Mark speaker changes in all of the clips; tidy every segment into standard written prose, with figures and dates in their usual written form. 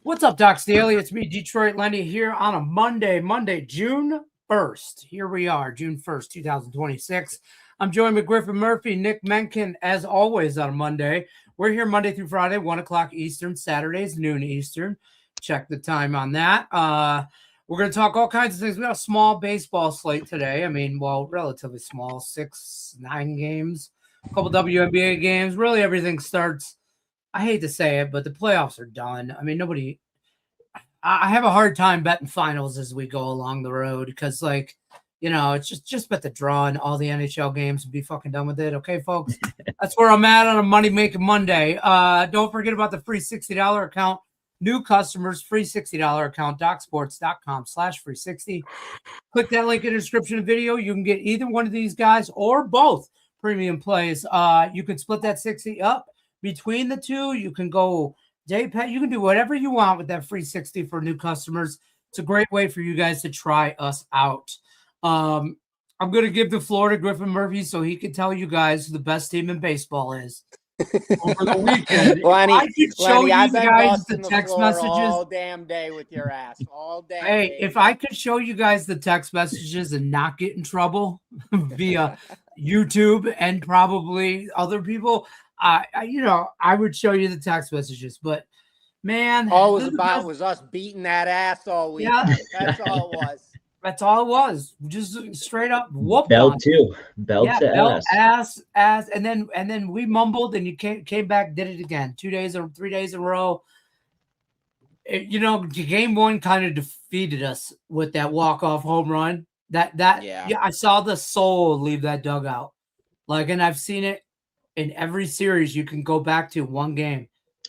Speaker 1: What's up, Doc Staley? It's me, Detroit Lenny, here on a Monday, June 1st. Here we are, June 1st, 2026. I'm joined with Griffin Murphy, Nick Menken, as always on a Monday. We're here Monday through Friday, 1 o'clock Eastern, Saturdays, noon Eastern. Check the time on that. We're going to talk all kinds of things. We got a small baseball slate today. I mean, well, relatively small, 9 games, a couple WNBA games. Really, everything starts. I hate to say it, but the playoffs are done. I mean, I have a hard time betting finals as we go along the road because, like, you know, it's just bet the draw and all the NHL games and be fucking done with it. Okay, folks? That's where I'm at on a Money Making Monday. Don't forget about the free $60 account. New customers, free $60 account, docsports.com/free60. Click that link in the description of the video. You can get either one of these guys or both premium plays. You can split that 60 up between the two. You can go day pet. You can do whatever you want with that free 60 for new customers. It's a great way for you guys to try us out. I'm going to give the floor to Griffin Murphy so he can tell you guys who the best team in baseball is over the weekend.
Speaker 2: Lenny,
Speaker 1: I could show you
Speaker 2: I've been
Speaker 1: guys the
Speaker 2: busting
Speaker 1: text
Speaker 2: floor
Speaker 1: messages
Speaker 2: all damn day with your ass. All day.
Speaker 1: Hey, if I could show you guys the text messages and not get in trouble via YouTube and probably other people, I would show you the text messases. But man,
Speaker 2: all it was about was us beating that ass all week. Yeah. That's all it was.
Speaker 1: That's all it was. Just straight up whoop.
Speaker 3: Belt too. Belt to
Speaker 1: ass, and then we mumbled, and you came back, did it again. 2 days or 3 days in a row. Game one kind of defeated us with that walk-off home run. I saw the soul leave that dugout. And I've seen it in every series. You can go back to one game.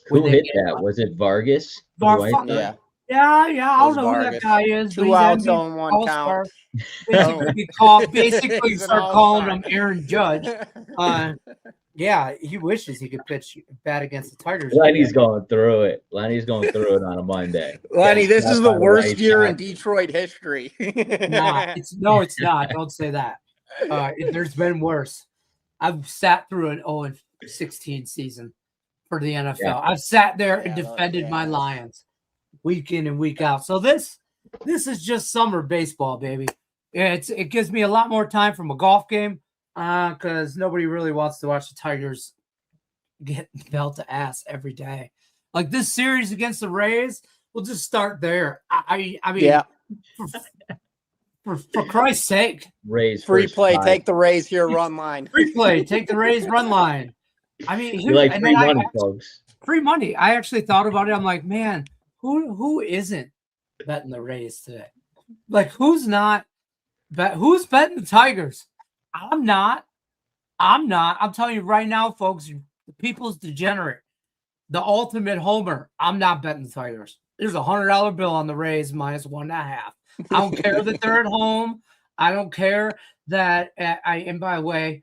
Speaker 3: Who hit that? Was it Vargas?
Speaker 1: Yeah. I don't know who that guy is.
Speaker 2: 2 outs on 1 count.
Speaker 1: Basically start calling him Aaron Judge. Yeah, he wishes he could pitch bat against the Tigers.
Speaker 3: Lenny's going through it. On a Monday.
Speaker 2: Lenny, this is the worst year in Detroit history.
Speaker 1: It's not. Don't say that. There's been worse. I've sat through an 0-16 season for the NFL. Yeah. I've sat there and defended my Lions week in and week out. So this is just summer baseball, baby. It gives me a lot more time from a golf game because nobody really wants to watch the Tigers get belt to ass every day. Like this series against the Rays, we'll just start there. I mean,
Speaker 2: yeah.
Speaker 1: For Christ's sake,
Speaker 3: Rays
Speaker 2: free play. Take the Rays here, run line.
Speaker 1: Free play. Take the Rays, run line. I mean,
Speaker 3: free money, folks.
Speaker 1: Free money. I actually thought about it. I'm like, man. Who isn't betting the Rays today? Like, who's not? Who's betting the Tigers? I'm not. I'm telling you right now, folks, the people's degenerate. The ultimate homer. I'm not betting the Tigers. There's $100 bill on the Rays minus 1.5. I don't care that they're at home. I don't care that and by the way,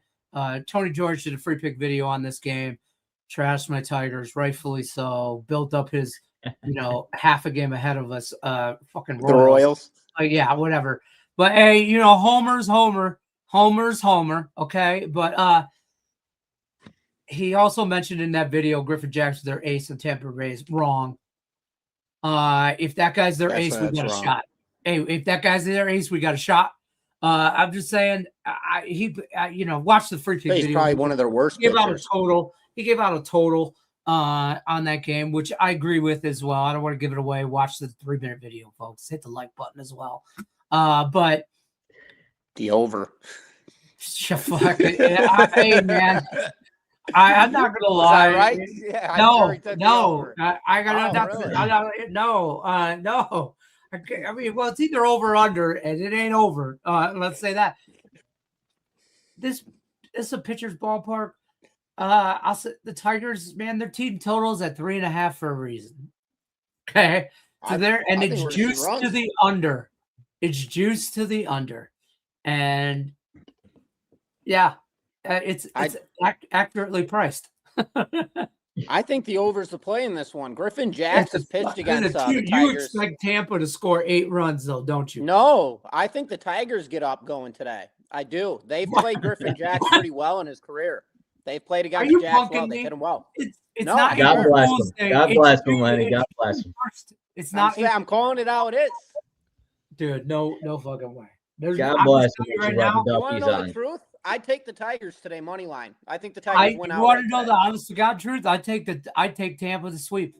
Speaker 1: Tony George did a free pick video on this game. Trashed my Tigers, rightfully so. Built up his half a game ahead of us. Fucking Royals.
Speaker 2: The Royals.
Speaker 1: Yeah, whatever. But hey, Homer's Homer. Okay, but he also mentioned in that video Griffin Jackson, their ace in Tampa Rays. Wrong. If that guy's their ace, we got a shot. Hey, if that guy's their ace, we got a shot. I'm just saying. Watch the free kick video.
Speaker 2: He's probably one of their worst.
Speaker 1: He gave out a total on that game, which I agree with as well. I don't want to give it away. Watch the 3-minute video, folks. Hit the like button as well. But
Speaker 2: the over.
Speaker 1: Fuck it. Hey, man. I'm not gonna lie.
Speaker 2: Right? Yeah.
Speaker 1: No. I got
Speaker 2: really?
Speaker 1: no. I mean, well, it's either over or under, and it ain't over. Let's say that. This is a pitcher's ballpark. I'll say the Tigers, man, their team total is at 3.5 for a reason. Okay. So it's juiced to the under. It's juiced to the under. And yeah, it's accurately priced.
Speaker 2: I think the over's the play in this one. Griffin Jackson pitched against the Tigers.
Speaker 1: You expect Tampa to score 8 runs, though, don't you?
Speaker 2: No, I think the Tigers get up going today. I do. They've played Griffin Jackson pretty well in his career. They've played against Jacks well. They hit him well.
Speaker 1: It's not.
Speaker 3: God bless him. God bless him, Lenny. God bless him.
Speaker 1: It's not.
Speaker 2: I'm calling it how it is.
Speaker 1: Dude, no fucking way.
Speaker 3: God bless you
Speaker 1: right
Speaker 3: rubber
Speaker 1: now.
Speaker 2: You want to
Speaker 3: duckies
Speaker 2: know
Speaker 3: on.
Speaker 2: the truth? I take the Tigers today, money line. I think the
Speaker 1: You
Speaker 2: Tigers win out.
Speaker 1: want to know the honest to God truth? I take Tampa to sweep.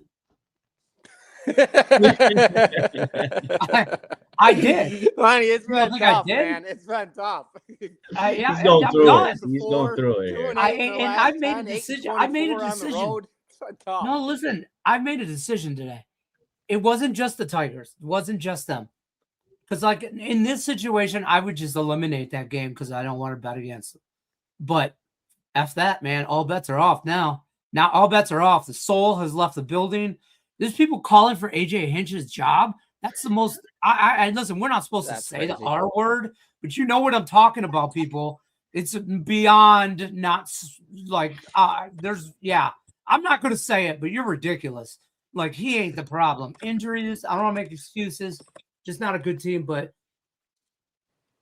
Speaker 1: I did.
Speaker 2: Lonnie, it's
Speaker 1: You don't
Speaker 2: been
Speaker 1: think I
Speaker 2: tough,
Speaker 1: did?
Speaker 2: man. It's been tough.
Speaker 1: Yeah,
Speaker 3: He's going
Speaker 1: I'm
Speaker 3: through
Speaker 1: done.
Speaker 3: it. He's going through it here.
Speaker 1: I made a decision. I made a decision. No, listen, I made a decision today. It wasn't just the Tigers. It wasn't just them. Because, like, in this situation, I would just eliminate that game because I don't want to bet against them. But F that, man. All bets are off now. Now all bets are off. The soul has left the building. There's people calling for AJ Hinch's job. That's the most. I listen. We're not supposed to say the R word, but you know what I'm talking about, people. It's beyond not like there's. Yeah, I'm not going to say it, but you're ridiculous. Like, he ain't the problem. Injuries. I don't want to make excuses. Just not a good team, but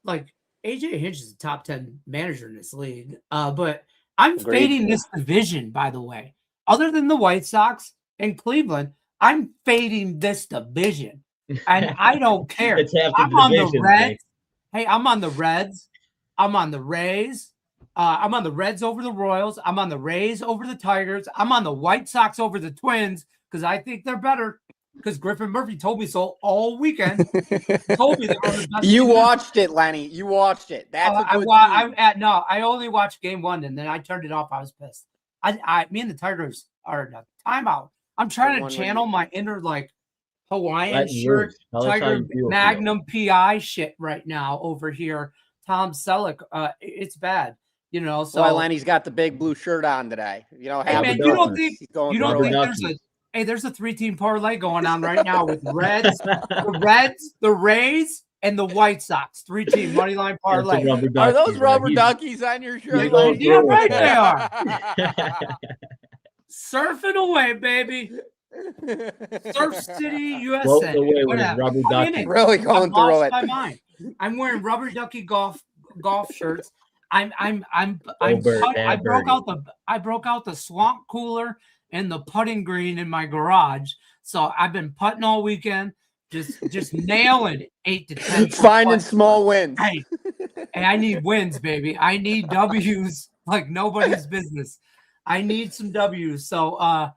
Speaker 1: like AJ Hinch is a top 10 manager in this league. But I'm fading this division, by the way. Other than the White Sox and Cleveland, I'm fading this division. And I don't care. I'm on the Reds. Hey, I'm on the Reds. I'm on the Rays. I'm on the Reds over the Royals. I'm on the Rays over the Tigers. I'm on the White Sox over the Twins because I think they're better. Because Griffin Murphy told me so all weekend. Told me they were the best.
Speaker 2: You watched it, Lenny. You watched it. That's a good team.
Speaker 1: I only watched game one and then I turned it off. I was pissed. Me and the Tigers are in a timeout. I'm trying to channel my inner like Hawaiian shirt, Tiger Magnum PI shit right now over here. Tom Selleck, it's bad, you know. So
Speaker 2: Lenny's got the big blue shirt on today. You know,
Speaker 1: hey, man, you don't think there's a 3-team parlay going on right now with the Reds, the Rays, and the White Sox. 3-team money line parlay.
Speaker 2: Are those rubber duckies on your shirt?
Speaker 1: Yeah, right they are. Surfing away, baby. Surf City, USA.
Speaker 3: Away with his rubber ducky.
Speaker 2: Really going through it.
Speaker 1: My mind. I'm wearing rubber ducky golf shirts. I broke out the swamp cooler and the putting green in my garage. So I've been putting all weekend, just nailing 8 to 10.
Speaker 2: Finding small wins.
Speaker 1: Hey, I need wins, baby. I need W's like nobody's business. I need some W's. So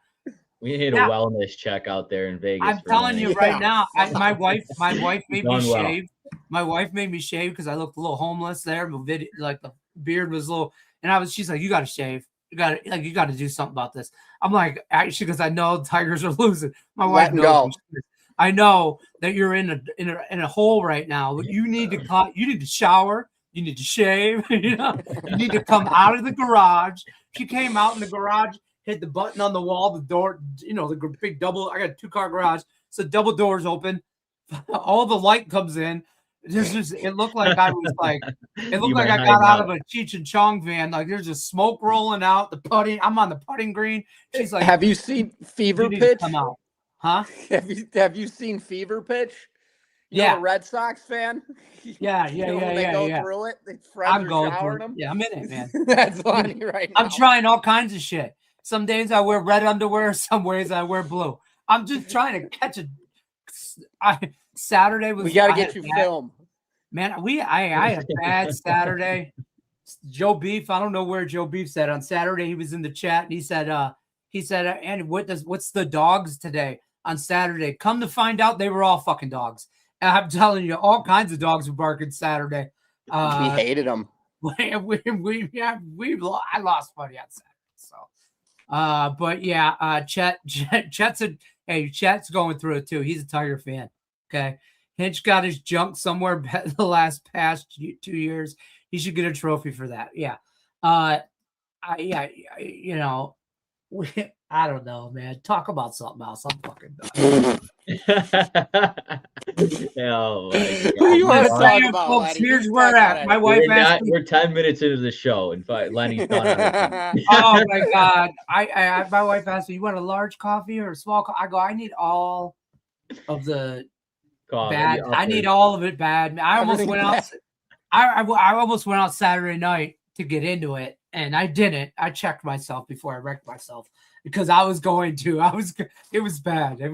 Speaker 3: we need a wellness check out there in Vegas.
Speaker 1: I'm telling you right now, my wife made me shave. My wife made me shave because I looked a little homeless there. Like the beard was a little, and she's like, "You got to shave. You got to do something about this." I'm like, actually, because I know Tigers are losing. My wife knows. I know that you're in a hole right now. You need to cut. You need to shower. You need to shave. You need to come out of the garage. She came out in the garage, hit the button on the wall, the door. The big double. I got a 2-car garage, so double doors open. All the light comes in. It looked like I was like, it looked like I got out of a Cheech and Chong van. Like there's just smoke rolling out. I'm on the putting green. She's like,
Speaker 2: "Have you seen Fever Pitch?
Speaker 1: Come out, huh?
Speaker 2: Have you seen Fever Pitch? You're a Red Sox fan.
Speaker 1: Yeah.
Speaker 2: They go through it. They friends are showering them.
Speaker 1: Yeah, I'm in it, man.
Speaker 2: That's funny right now.
Speaker 1: I'm trying all kinds of shit. Some days I wear red underwear. Some days I wear blue. I'm just trying to catch it. Saturday was.
Speaker 2: We got to get you film.
Speaker 1: Man, I had a bad Saturday. Joe Beef, I don't know where Joe Beef said on Saturday. He was in the chat and he said, and what's the dogs today on Saturday? Come to find out, they were all fucking dogs. And I'm telling you, all kinds of dogs were barking Saturday.
Speaker 2: We hated them.
Speaker 1: I lost money on Saturday. So, but yeah, Chet's going through it too. He's a Tiger fan. Okay. Hinch got his junk somewhere the past 2 years. He should get a trophy for that. Yeah. I don't know, man. Talk about something else. I'm fucking done.
Speaker 3: Oh,
Speaker 2: you want to talk about,
Speaker 1: folks, here's where at. My wife asked me.
Speaker 3: We're 10 minutes into the show. In fact, Lenny's done.
Speaker 1: Oh my God. My wife asked me, "You want a large coffee or a small coffee?" I go, "I need all of the bad. I need all of it bad." I almost went out. I almost went out Saturday night to get into it, and I didn't. I checked myself before I wrecked myself because I was going to. It was bad. It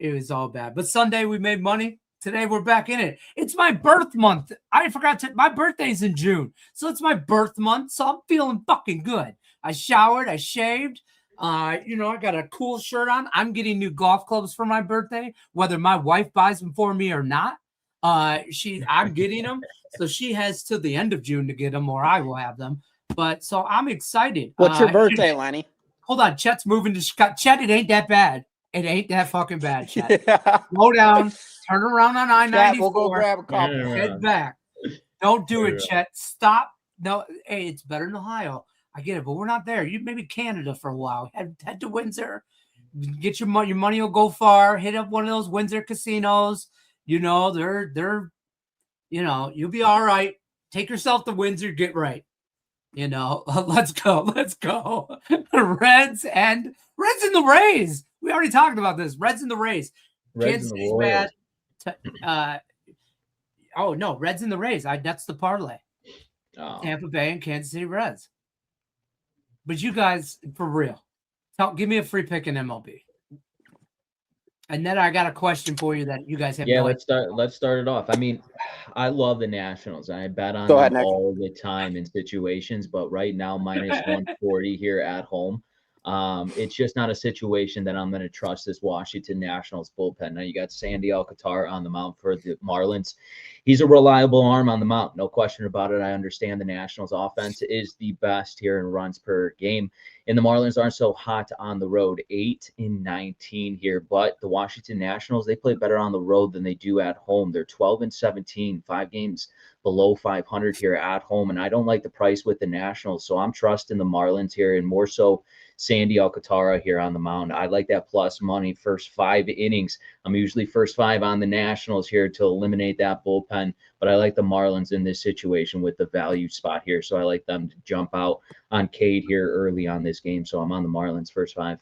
Speaker 1: It was all bad. But Sunday we made money. Today we're back in it. It's my birth month. I forgot my birthday's in June. So it's my birth month. So I'm feeling fucking good. I showered, I shaved. I got a cool shirt on. I'm getting new golf clubs for my birthday, whether my wife buys them for me or not. I'm getting them. So she has till the end of June to get them, or I will have them. But so I'm excited.
Speaker 2: What's your birthday, Lenny?
Speaker 1: Hold on. Chet's moving to Chicago. Chet, it ain't that bad. It ain't that fucking bad, Chet.
Speaker 2: Yeah.
Speaker 1: Slow down. Turn around on I-94.
Speaker 2: Chet, we'll go grab a couple.
Speaker 1: Head back. Don't do it, Chet. Stop. No, hey, it's better than Ohio. I get it, but we're not there. You maybe Canada for a while. Head to Windsor. Get your money. Your money will go far. Hit up one of those Windsor casinos. They're you'll be all right. Take yourself to Windsor. Get right. Let's go. Reds and the Rays. We already talked about this. Reds and the Rays.
Speaker 3: Reds and the Royals.
Speaker 1: No, Reds and the Rays. That's the parlay.
Speaker 3: Oh.
Speaker 1: Tampa Bay and Kansas City Reds. But you guys, for real, give me a free pick in MLB. And then I got a question for you that you guys have.
Speaker 3: Yeah, let's start it off. I mean, I love the Nationals. I bet on them all the time in situations, but right now minus 140 here at home. It's just not a situation that I'm going to trust this Washington Nationals bullpen. Now you got Sandy Alcantara on the mound for the Marlins. He's a reliable arm on the mound, no question about it. I understand the Nationals offense is the best here in runs per game, and the Marlins aren't so hot on the road, 8-19 here. But the Washington Nationals, they play better on the road than they do at home. They're 12-17, 5 games below 500 here at home, and I don't like the price with the Nationals, so I'm trusting the Marlins here, and more so Sandy Alcantara here on the mound. I like that plus money first 5 innings. I'm usually first 5 on the Nationals here to eliminate that bullpen, but I like the Marlins in this situation with the value spot here, so I like them to jump out on Cade here early on this game, so I'm on the Marlins first 5.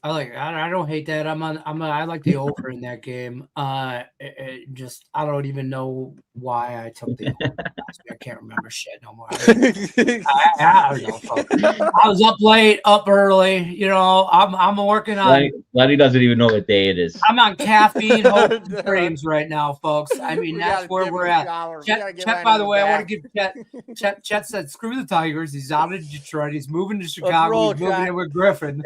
Speaker 1: I don't hate that. I like the over in that game. I don't even know why I took the over. I can't remember shit no more. I don't know, folks. I was up late, up early. I'm working on.
Speaker 3: Lenny doesn't even know what day it is.
Speaker 1: I'm on caffeine hopes and dreams right now, folks. I mean, that's where we're at. Chet, by the way, I want to give Chet said, screw the Tigers. He's out of Detroit. He's moving to Chicago. He's moving in with Griffin.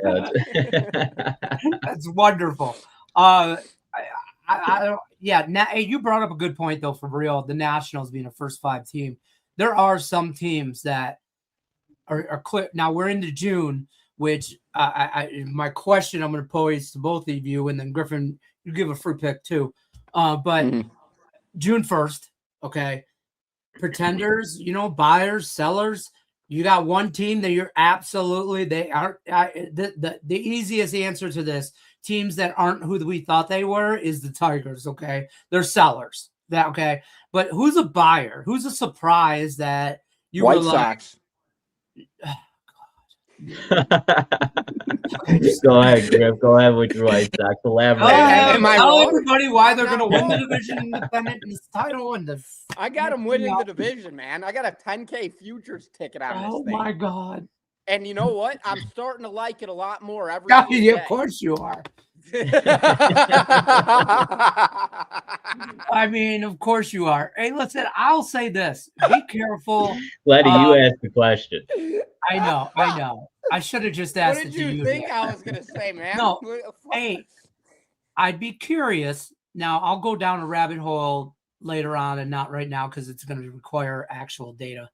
Speaker 1: That's wonderful. Now, you brought up a good point though. For real, the Nationals being a first 5 team, there are some teams that are clear. Now we're into June, which my question I'm going to pose to both of you, and then Griffin, you give a free pick too. But June 1st, okay, pretenders, buyers, sellers. You got one team that you're absolutely, they aren't. The easiest answer to this, teams that aren't who we thought they were, is the Tigers. Okay, they're sellers. Okay, but who's a buyer? Who's a surprise that you
Speaker 2: White
Speaker 1: were
Speaker 2: Sox?
Speaker 3: Go ahead, Griff. Go ahead with your White Sox. Elaborate.
Speaker 1: Tell everybody why they're going to win the division, independent, and this title, and
Speaker 2: I got them winning the division, man. I got a 10K futures ticket on this thing.
Speaker 1: Oh my god!
Speaker 2: And you know what? I'm starting to like it a lot more every
Speaker 1: day.
Speaker 2: Of
Speaker 1: course you are. I mean, of course you are. Hey, listen, I'll say this. Be careful.
Speaker 3: Letty, you asked the question.
Speaker 1: I know. I should have just asked it to you.
Speaker 2: What did you think I was going to say, man?
Speaker 1: No. Hey, I'd be curious. Now, I'll go down a rabbit hole later on and not right now because it's going to require actual data.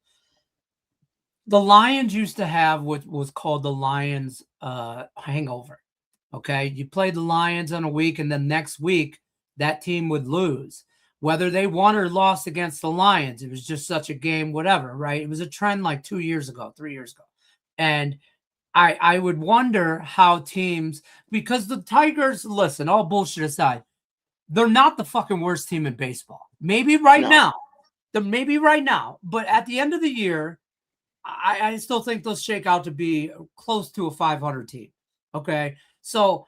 Speaker 1: The Lions used to have what was called the Lions hangover. Okay, you played the Lions on a week, and then next week that team would lose, whether they won or lost against the Lions. It was just such a game, whatever, right? It was a trend like 3 years ago, and I would wonder how teams, because the Tigers, listen, all bullshit aside, they're not the fucking worst team in baseball. Maybe right now, but at the end of the year, I still think they'll shake out to be close to a 500 team. Okay. So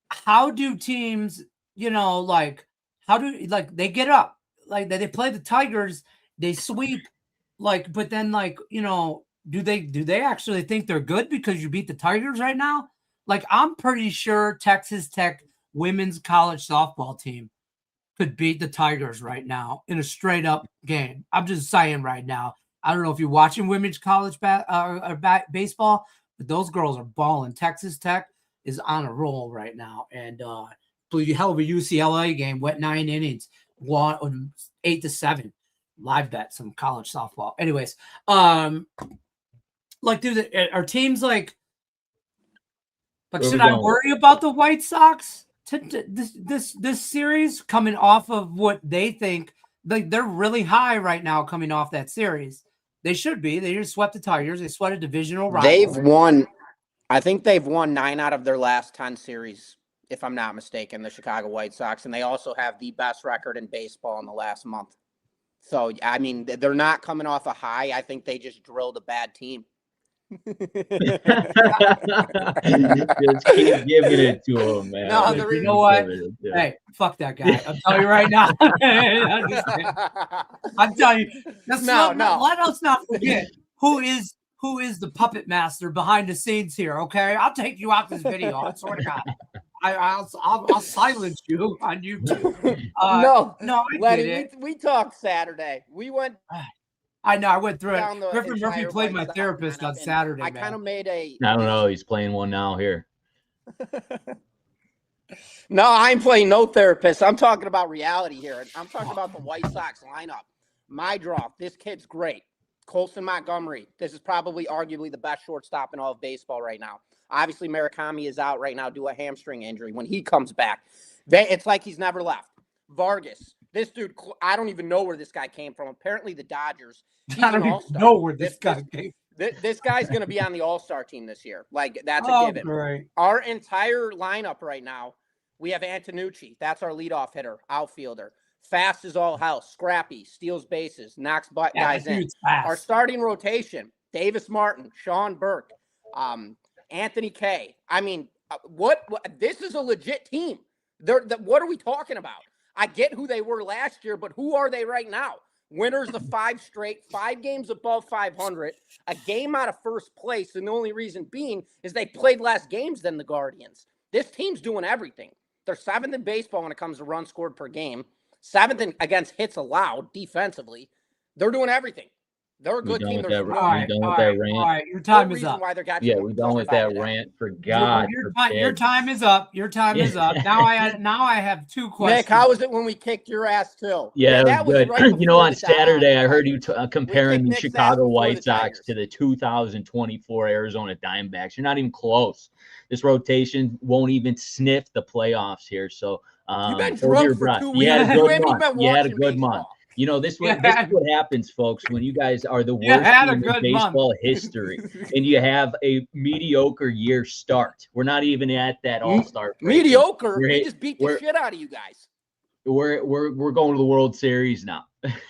Speaker 1: how do teams, they get up, like they play the Tigers, they sweep, but then do they actually think they're good because you beat the Tigers right now? Like, I'm pretty sure Texas Tech women's college softball team could beat the Tigers right now in a straight up game. I'm just saying right now. I don't know if you're watching women's college baseball, but those girls are balling. Texas Tech is on a roll right now. And hell of a UCLA game, went 9 innings, won 8-7. Live bet some college softball. Anyways, like, dude, are teams like should I worry about the White Sox this series coming off of what they think? Like, they're really high right now coming off that series. They should be. They just swept the Tigers. They swept a divisional rival.
Speaker 2: I think they've won 9 out of their last 10 series, if I'm not mistaken, the Chicago White Sox. And they also have the best record in baseball in the last month. So, I mean, they're not coming off a high. I think they just drilled a bad team.
Speaker 3: Just keep giving it to him, man.
Speaker 1: No, you know what? Hey, fuck that guy. I'm telling you right now. I'm telling you. Let us not forget who is the puppet master behind the scenes here. Okay, I'll take you out this video. I swear to God. I'll silence you on YouTube. No,
Speaker 2: Lenny, we talked Saturday. We went.
Speaker 1: I know. I went through it. Griffin Murphy played my therapist on Saturday.
Speaker 2: I kind of made
Speaker 3: I don't know. He's playing one now here.
Speaker 2: No, I'm playing no therapist. I'm talking about reality here. I'm talking about the White Sox lineup. My draw. This kid's great. Colson Montgomery. This is probably arguably the best shortstop in all of baseball right now. Obviously, Murakami is out right now due to a hamstring injury. When he comes back, it's like he's never left. Vargas. This dude, I don't even know where this guy came from. Apparently, the Dodgers.
Speaker 1: I don't even know where this guy came from.
Speaker 2: This guy's going to be on the All-Star team this year. Like, that's a given.
Speaker 1: Great.
Speaker 2: Our entire lineup right now, we have Antonucci. That's our leadoff hitter, outfielder. Fast as all hell. Scrappy. Steals bases. Knocks guys in. Our starting rotation, Davis Martin, Sean Burke, Anthony Kay. I mean, what? This is a legit team. What are we talking about? I get who they were last year, but who are they right now? Winners of 5 straight, 5 games above 500, a game out of first place, and the only reason being is they played less games than the Guardians. This team's doing everything. They're 7th in baseball when it comes to runs scored per game, 7th against hits allowed defensively. They're doing everything. They're a good team.
Speaker 3: All right,
Speaker 1: your time is up.
Speaker 3: Yeah, we're done with that rant. For God,
Speaker 1: your time is up. Your time is up. Now I have 2 questions.
Speaker 2: Nick, how was it when we kicked your ass too?
Speaker 3: Yeah, that was good. Right, you know, on Saturday, I heard you comparing the Chicago White Sox to the 2024 Arizona Diamondbacks. You're not even close. This rotation won't even sniff the playoffs here. So,
Speaker 2: you've been drunk for 2 weeks.
Speaker 3: You had a good month. You know, this is what happens, folks, when you guys are the worst team in baseball history and you have a mediocre year start. We're not even at that all-star.
Speaker 2: Mediocre? We just beat the shit out of you guys.
Speaker 3: We're going to the World Series now.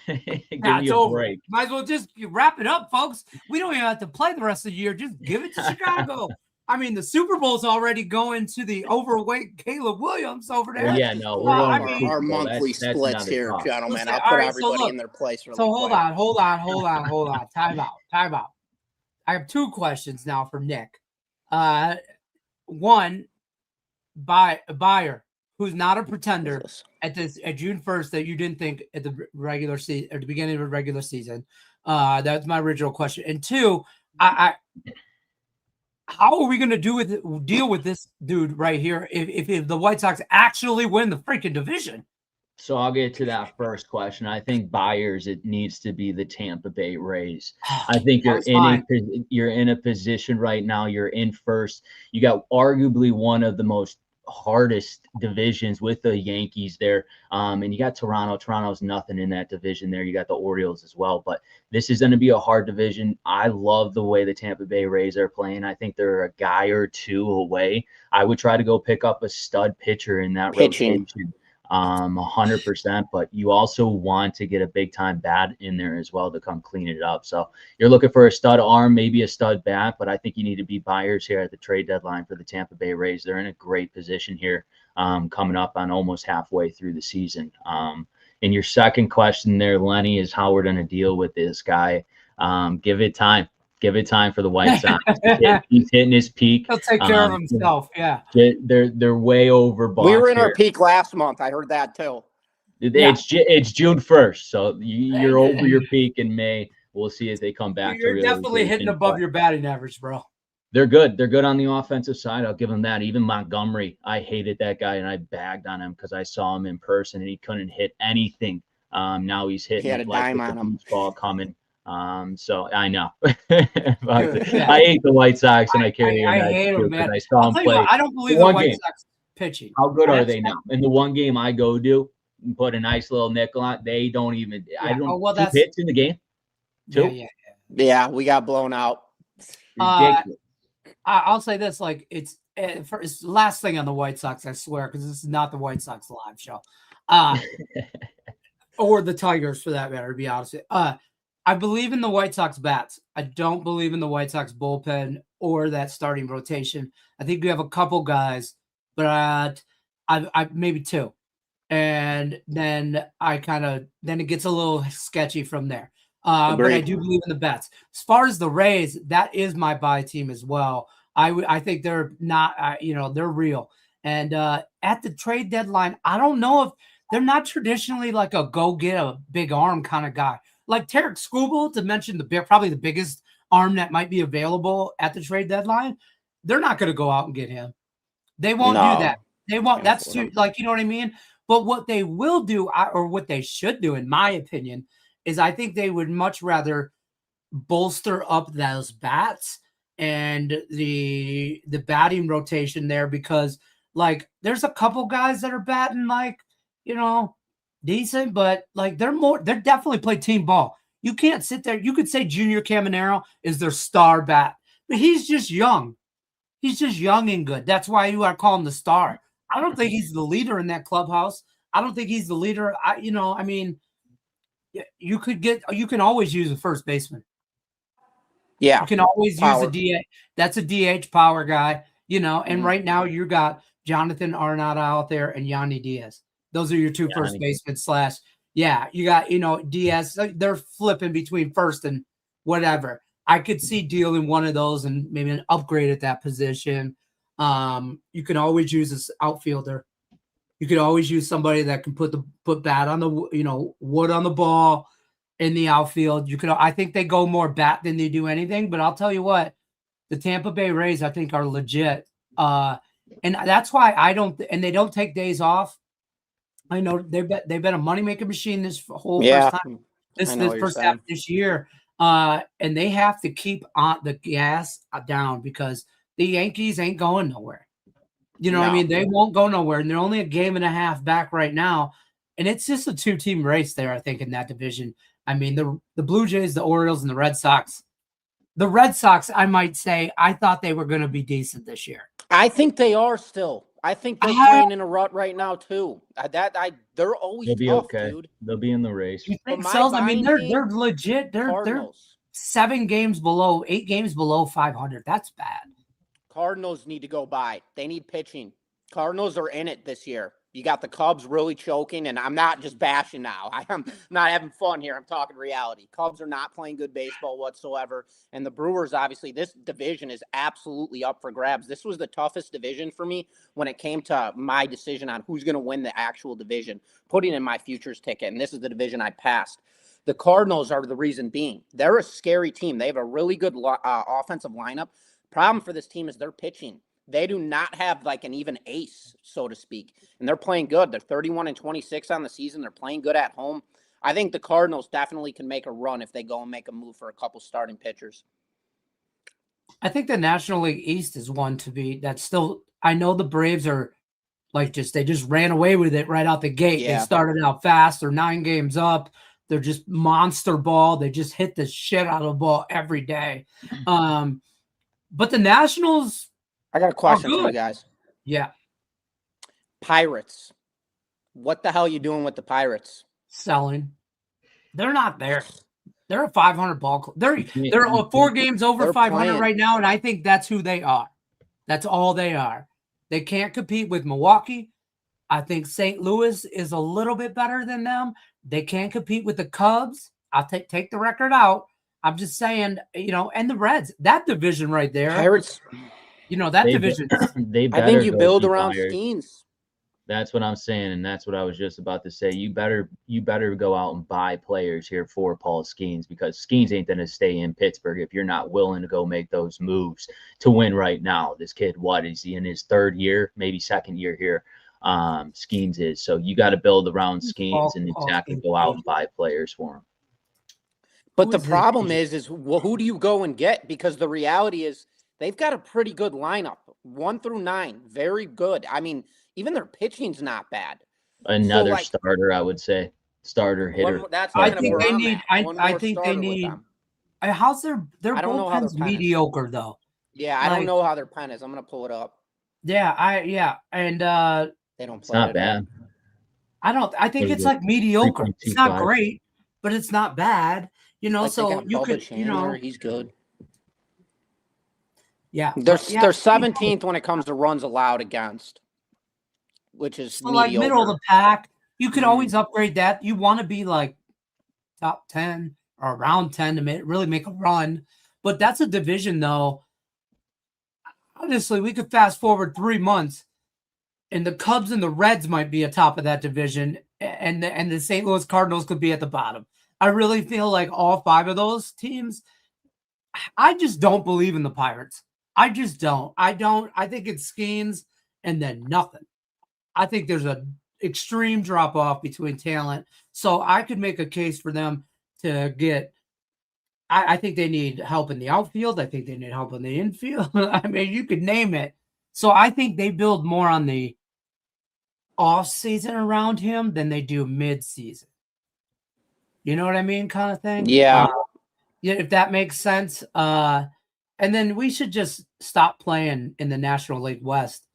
Speaker 3: Give me a break.
Speaker 1: Might as well just wrap it up, folks. We don't even have to play the rest of the year. Just give it to Chicago. I mean, the Super Bow's already going to the overweight Caleb Williams over there.
Speaker 3: Yeah, no,
Speaker 2: we're our monthly splits here, gentlemen. I'll put everybody in their place.
Speaker 1: So hold on. Time out. I have 2 questions now for Nick. One, buyer who's not a pretender at June 1st that you didn't think at the regular season, at the beginning of the regular season. That's my original question. And 2, how are we going to deal with this dude right here if the White Sox actually win the freaking division?
Speaker 3: So I'll get to that first question. I think buyers, it needs to be the Tampa Bay Rays. I think you're in a position right now. You're in first. You got arguably one of the most hardest divisions with the Yankees there. And you got Toronto. Toronto's nothing in that division there. You got the Orioles as well. But this is going to be a hard division. I love the way the Tampa Bay Rays are playing. I think they're a guy or 2 away. I would try to go pick up a stud pitcher in that rotation. 100%, but you also want to get a big time bat in there as well to come clean it up. So you're looking for a stud arm, maybe a stud bat, but I think you need to be buyers here at the trade deadline for the Tampa Bay Rays. They're in a great position here, coming up on almost halfway through the season. And your second question there, Lenny, is how we're going to deal with this guy. Give it time. Give it time for the White Sox. He's hitting his peak.
Speaker 1: He'll take care of himself. Yeah.
Speaker 3: They're way over bought.
Speaker 2: We were in our peak last month. I heard that too.
Speaker 3: It's June 1st, so you're over your peak in May. We'll see as they come back.
Speaker 1: You're definitely hitting above your batting average, bro.
Speaker 3: They're good. They're good on the offensive side. I'll give them that. Even Montgomery, I hated that guy, and I bagged on him because I saw him in person, and he couldn't hit anything. Now he's hitting.
Speaker 2: He had a dime on him.
Speaker 3: Ball coming. So I know. I hate the White Sox, and I carry
Speaker 1: I hate them, man.
Speaker 3: I saw him play.
Speaker 1: I don't believe the White Sox pitching.
Speaker 3: How good are they now? In the one game I go to, put a nice little nickel on. They don't even. Yeah. I don't. 2 hits in the game. 2.
Speaker 2: Yeah, we got blown out.
Speaker 3: Ridiculous.
Speaker 1: I'll say this: like it's the last thing on the White Sox. I swear, because this is not the White Sox live show, or the Tigers for that matter. To be honest, I believe in the White Sox bats. I don't believe in the White Sox bullpen or that starting rotation. I think we have a couple guys, but I maybe 2, and then then it gets a little sketchy from there. But I do believe in the bats. As far as the Rays, that is my buy team as well. I think they're not, they're real. And at the trade deadline, I don't know if they're not traditionally like a go get a big arm kind of guy. Like Tarek Skubal, to mention probably the biggest arm that might be available at the trade deadline, they're not going to go out and get him. They won't do that. They won't. That's too, like, you know what I mean? But what they will do, or what they should do, in my opinion, is I think they would much rather bolster up those bats and the batting rotation there, because like there's a couple guys that are batting like, decent, but like they're definitely play team ball. You can't sit there. You could say Junior Caminero is their star bat, but he's just young. He's just young and good. That's why you are calling him the star. I don't think he's the leader in that clubhouse. I don't think he's the leader. You can always use a first baseman.
Speaker 2: Yeah.
Speaker 1: You can always use a DH. That's a DH power guy, and right now you got Jonathan Arnott out there and Yandy Diaz. Those are your 2 first basemen / you got, Diaz. They're flipping between first and whatever. I could see dealing one of those and maybe an upgrade at that position. You can always use this outfielder. You could always use somebody that can put bat on the, wood on the ball in the outfield. I think they go more bat than they do anything, but I'll tell you what, the Tampa Bay Rays, I think, are legit. And that's why and they don't take days off. I know they've been a money-making machine this whole first time, this first half of this year. And they have to keep on the gas down because the Yankees ain't going nowhere. What I mean? They won't go nowhere, and they're only a game and a half back right now. And it's just a 2-team race there, I think, in that division. I mean, the Blue Jays, the Orioles, and the Red Sox. The Red Sox, I might say, I thought they were going to be decent this year.
Speaker 2: I think they are still. I think they're playing in a rut right now too. They're always
Speaker 3: They'll be
Speaker 2: tough,
Speaker 3: okay.
Speaker 2: Dude.
Speaker 3: They'll be in the race.
Speaker 1: You think so? I mean, they're legit. They're 7 games below, 8 games below 500. That's bad.
Speaker 2: Cardinals need to go by. They need pitching. Cardinals are in it this year. You got the Cubs really choking, and I'm not just bashing now. I am not having fun here. I'm talking reality. Cubs are not playing good baseball whatsoever, and the Brewers, obviously, this division is absolutely up for grabs. This was the toughest division for me when it came to my decision on who's going to win the actual division, putting in my futures ticket, and this is the division I passed. The Cardinals are the reason being. They're a scary team. They have a really good offensive lineup. Problem for this team is their pitching. They do not have like an even ace, so to speak, and they're playing good. They're 31-26 on the season. They're playing good at home. I think the Cardinals definitely can make a run if they go and make a move for a couple starting pitchers.
Speaker 1: I think the National League East is one to be. That's still. I know the Braves are like they just ran away with it right out the gate. Yeah. They started out fast. They're 9 games up. They're just monster ball. They just hit the shit out of the ball every day. But the Nationals.
Speaker 2: I got a question for you guys.
Speaker 1: Yeah.
Speaker 2: Pirates. What the hell are you doing with the Pirates?
Speaker 1: Selling. They're not there. They're a 500 ball club. They're 4 games over 500 right now, and I think that's who they are. That's all they are. They can't compete with Milwaukee. I think St. Louis is a little bit better than them. They can't compete with the Cubs. I'll take the record out. I'm just saying, and the Reds, that division right there.
Speaker 2: Pirates,
Speaker 1: that division.
Speaker 2: I think you build around Skeens.
Speaker 3: That's what I'm saying, and that's what I was just about to say. You better go out and buy players here for Paul Skeens, because Skeens ain't going to stay in Pittsburgh if you're not willing to go make those moves to win right now. This kid, what is he in his third year, maybe second year here? Skeens is. So you got to build around Skeens and exactly go out and buy players for him.
Speaker 2: But the problem is well, who do you go and get? Because the reality is they've got a pretty good lineup, 1 through 9, very good. I mean, even their pitching's not bad.
Speaker 3: Another starter, I would say, starter hitter.
Speaker 1: I think they need. I think they need. How's their bullpen's mediocre though?
Speaker 2: Yeah, I don't know how their pen is. I'm gonna pull it up.
Speaker 1: Yeah, and
Speaker 2: they don't play.
Speaker 3: It's not bad.
Speaker 1: I think it's like mediocre. It's not great, but it's not bad. So you could,
Speaker 2: he's good.
Speaker 1: Yeah,
Speaker 2: they're 17th when it comes to runs allowed against, which is mediocre.
Speaker 1: Like middle of the pack. You could always upgrade that. You want to be like top 10 or around 10 to really make a run, but that's a division though. Honestly, we could fast forward 3 months, and the Cubs and the Reds might be atop of that division, and the St. Louis Cardinals could be at the bottom. I really feel like all 5 of those teams. I just don't believe in the Pirates. I just don't. I think it's Skeens and then nothing. I think there's an extreme drop off between talent. So I could make a case for them to get. I think they need help in the outfield. I think they need help in the infield. I mean, you could name it. So I think they build more on the off season around him than they do mid season. You know what I mean, kind of thing.
Speaker 2: Yeah.
Speaker 1: If that makes sense. And then we should just stop playing in the National League West.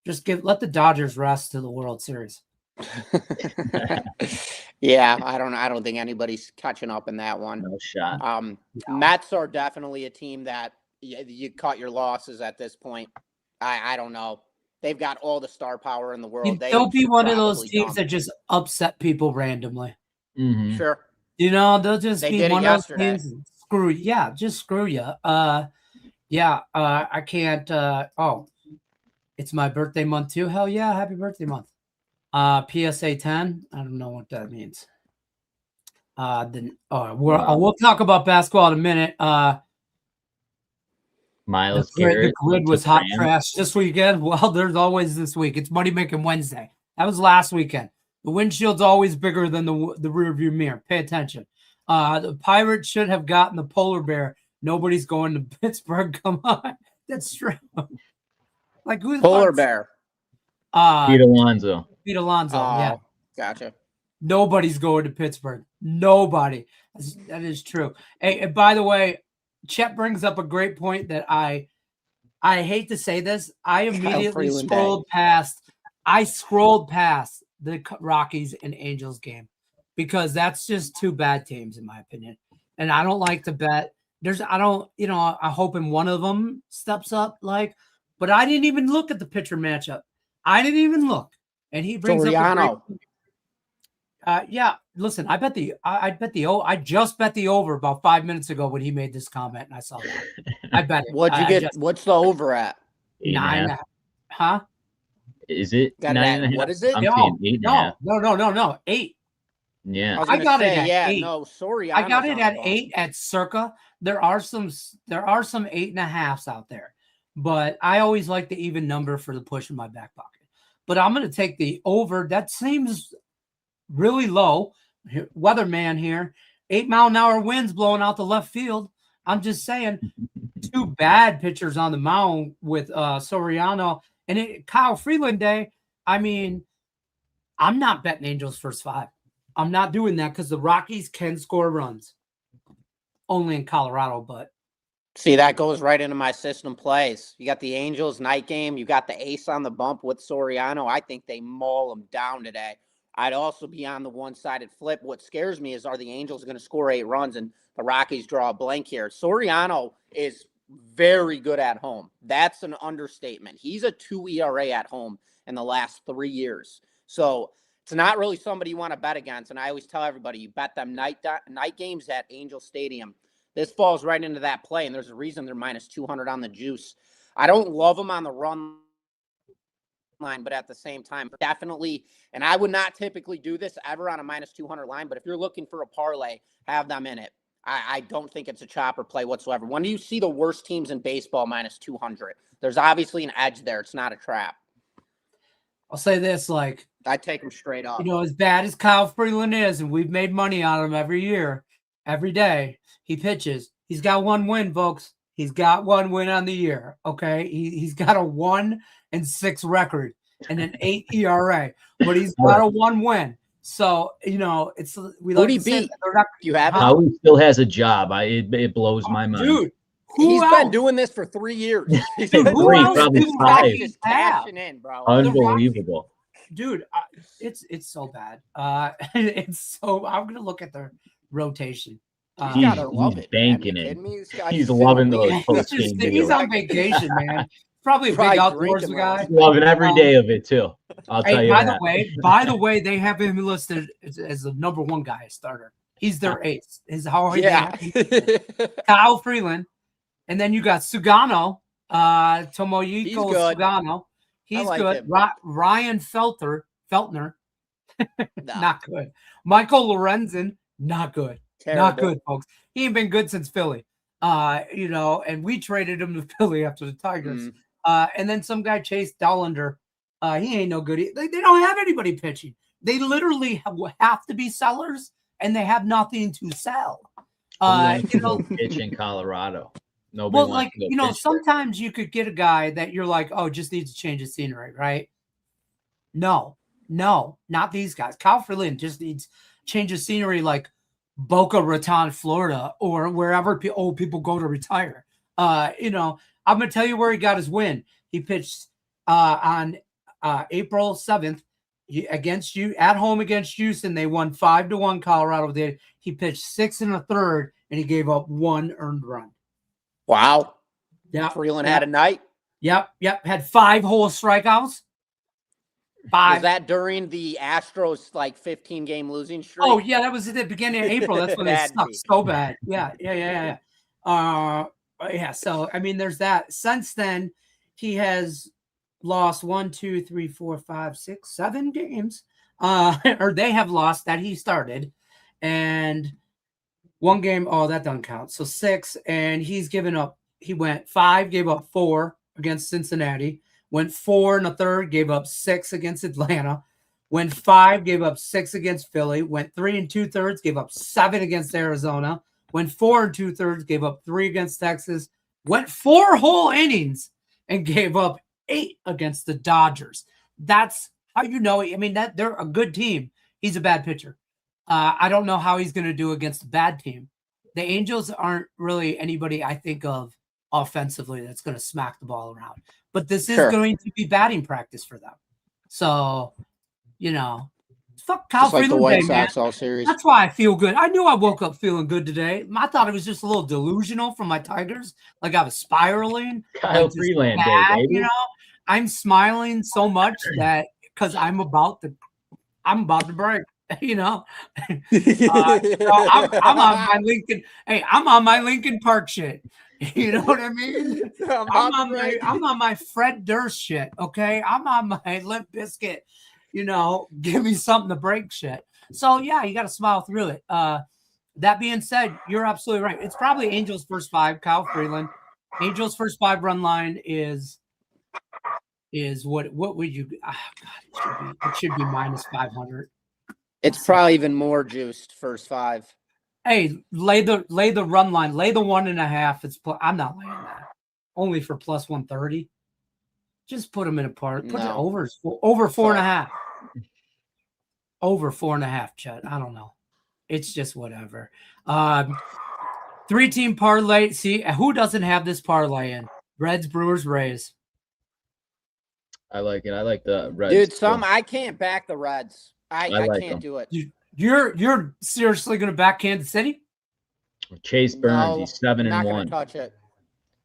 Speaker 1: Just let the Dodgers rest to the World Series.
Speaker 2: Yeah, I don't think anybody's catching up in that one.
Speaker 3: No shot.
Speaker 2: Mets are definitely a team that you cut your losses at this point. I don't know. They've got all the star power in the world.
Speaker 1: They'll be one of those teams that just upset people randomly.
Speaker 3: Mm-hmm.
Speaker 2: Sure.
Speaker 1: They'll just be one of those teams. Just screw you. I can't. It's my birthday month too. Hell yeah, happy birthday month. PSA 10. I don't know what that means. We'll talk about basketball in a minute.
Speaker 3: Miles
Speaker 1: the grid was hot trash this weekend. Well, there's always this week. It's Money Making Wednesday. That was last weekend. The windshield's always bigger than the rear view mirror. Pay attention. The Pirates should have gotten the polar bear. Nobody's going to Pittsburgh. Come on. That's true. Like who's
Speaker 2: polar bear?
Speaker 3: Pete Alonso.
Speaker 1: Yeah.
Speaker 2: Gotcha.
Speaker 1: Nobody's going to Pittsburgh. Nobody. That is true. Hey, and by the way, Chet brings up a great point that I hate to say this. I immediately scrolled past the Rockies and Angels game because that's just 2 bad teams in my opinion. And I don't like to bet. I hope one of them steps up but I didn't even look at the pitcher matchup. I didn't even look. And he brings up listen, I just bet the over about 5 minutes ago when he made this comment and I saw that. I bet it.
Speaker 2: What'd you get? What's the over at?
Speaker 1: 9.5. Huh?
Speaker 3: Is it 9.5?
Speaker 2: What is it?
Speaker 3: I'm saying 8.5.
Speaker 1: No. 8.
Speaker 3: Yeah.
Speaker 1: I got it at 8.
Speaker 2: No, sorry.
Speaker 1: I got it at 8 at Circa. There are some 8.5s out there. But I always like the even number for the push in my back pocket. But I'm going to take the over. That seems really low. Weatherman here. 8-mile-an-hour winds blowing out the left field. I'm just saying 2 bad pitchers on the mound with Soriano and Kyle Freeland Day. I mean, I'm not betting Angels first 5. I'm not doing that because the Rockies can score runs. Only in Colorado, but.
Speaker 2: See, that goes right into my system plays. You got the Angels night game. You got the ace on the bump with Soriano. I think they maul them down today. I'd also be on the one-sided flip. What scares me is are the Angels going to score 8 runs and the Rockies draw a blank here? Soriano is very good at home. That's an understatement. He's a 2 ERA at home in the last 3 years. So it's not really somebody you want to bet against. And I always tell everybody, you bet them night games at Angel Stadium. This falls right into that play, and there's a reason they're minus 200 on the juice. I don't love them on the run line, but at the same time, definitely, and I would not typically do this ever on a minus 200 line, but if you're looking for a parlay, have them in it. I don't think it's a chopper play whatsoever. When do you see the worst teams in baseball minus 200? There's obviously an edge there. It's not a trap.
Speaker 1: I'll say this, like,
Speaker 2: I take them straight up.
Speaker 1: You know, as bad as Kyle Freeland is, and we've made money on him every year, every day he pitches. He's got one win, folks. He's got one win on the year. Okay, he's got a 1-6 record and an 8 ERA, but he's got a 1 win. So you know, it's we like to say
Speaker 2: not, you have it?
Speaker 3: How he still has a job. It blows my mind,
Speaker 1: dude.
Speaker 2: He's been doing this for 3 years. He's
Speaker 1: dude,
Speaker 2: who else
Speaker 3: probably 5.
Speaker 2: Just cashing in, bro.
Speaker 3: Unbelievable.
Speaker 1: Dude, it's so bad. It's so. I'm gonna look at the rotation.
Speaker 2: He's
Speaker 3: banking it. He's loving those
Speaker 1: post-game videos. He's on vacation, man. Probably a big outdoors guy.
Speaker 3: He's loving every day of it too. I'll tell you.
Speaker 1: By the way, they have him listed as the number 1 guy, a starter. He's their ace. Kyle Freeland, and then you got Sugano, Tomohiko Sugano. He's good. Ryan Feltner, not good. Michael Lorenzen, not good. Terrible. Not good, folks. He ain't been good since Philly. You know, and we traded him to Philly after the Tigers. And then some guy, Chase Dollander, he ain't no good. They don't have anybody pitching. They literally have to be sellers, and they have nothing to sell.
Speaker 3: You know, pitch in Colorado.
Speaker 1: Nobody like you know, sometimes you could get a guy that you're like, oh, just needs to change his scenery, right? No, not these guys. Kyle Freeland just needs change of scenery, like Boca Raton, Florida, or wherever old people go to retire. You know, I'm gonna tell you where he got his win. He pitched on April 7th against you at home against Houston. They won 5-1. Colorado did. He pitched 6 1/3, and he gave up 1 earned run.
Speaker 2: Wow.
Speaker 1: Yeah.
Speaker 2: Freeland had a night.
Speaker 1: Yep. Had 5 whole strikeouts. 5.
Speaker 2: Was that during the Astros 15-game losing streak?
Speaker 1: Oh yeah, that was at the beginning of April. That's when they sucked so bad. Yeah. Yeah. So I mean, there's that. Since then, he has lost 1, 2, 3, 4, 5, 6, 7 games. Or they have lost that he started, and 1 game. Oh, that doesn't count. So 6, and he's given up. He went 5, gave up 4 against Cincinnati. Went 4 1/3, gave up 6 against Atlanta. Went 5, gave up 6 against Philly. Went 3 2/3, gave up 7 against Arizona. Went 4 2/3, gave up 3 against Texas. Went 4 whole innings and gave up 8 against the Dodgers. That's how you know it. I mean, that they're a good team. He's a bad pitcher. I don't know how he's going to do against a bad team. The Angels aren't really anybody I think of offensively that's going to smack the ball around. But this is going to be batting practice for them. So, you know, fuck Kyle Freeland.
Speaker 2: Like the White Sox all series.
Speaker 1: That's why I feel good. I knew I woke up feeling good today. I thought it was just a little delusional from my Tigers. Like I was spiraling.
Speaker 3: Kyle Freeland day, baby.
Speaker 1: You know, I'm smiling so much that because I'm about to break. You know, I'm on my Lincoln. Hey, I'm on my Lincoln Park shit. You know what I mean? I'm on my Fred Durst shit. Okay, I'm on my Limp Bizkit. You know, give me something to break shit. So yeah, you got to smile through it. That being said, you're absolutely right. It's probably Angels first 5. Kyle Freeland. Angels first 5 run line is what would you? Oh God, it should be minus 500.
Speaker 2: It's probably even more juiced first 5.
Speaker 1: Hey, lay the run line, lay the 1.5. I'm not laying that. Only for plus 130. Just put them in a part. Put it over 4.5. Over 4.5, Chet. I don't know. It's just whatever. 3-team parlay. See, who doesn't have this parlay in? Reds, Brewers, Rays.
Speaker 3: I like it. I like the Reds.
Speaker 2: Dude, I can't back the Reds. I can't do it.
Speaker 1: You're seriously going to back Kansas City?
Speaker 3: Chase Burns, he's 7-1.
Speaker 2: Not going to touch it.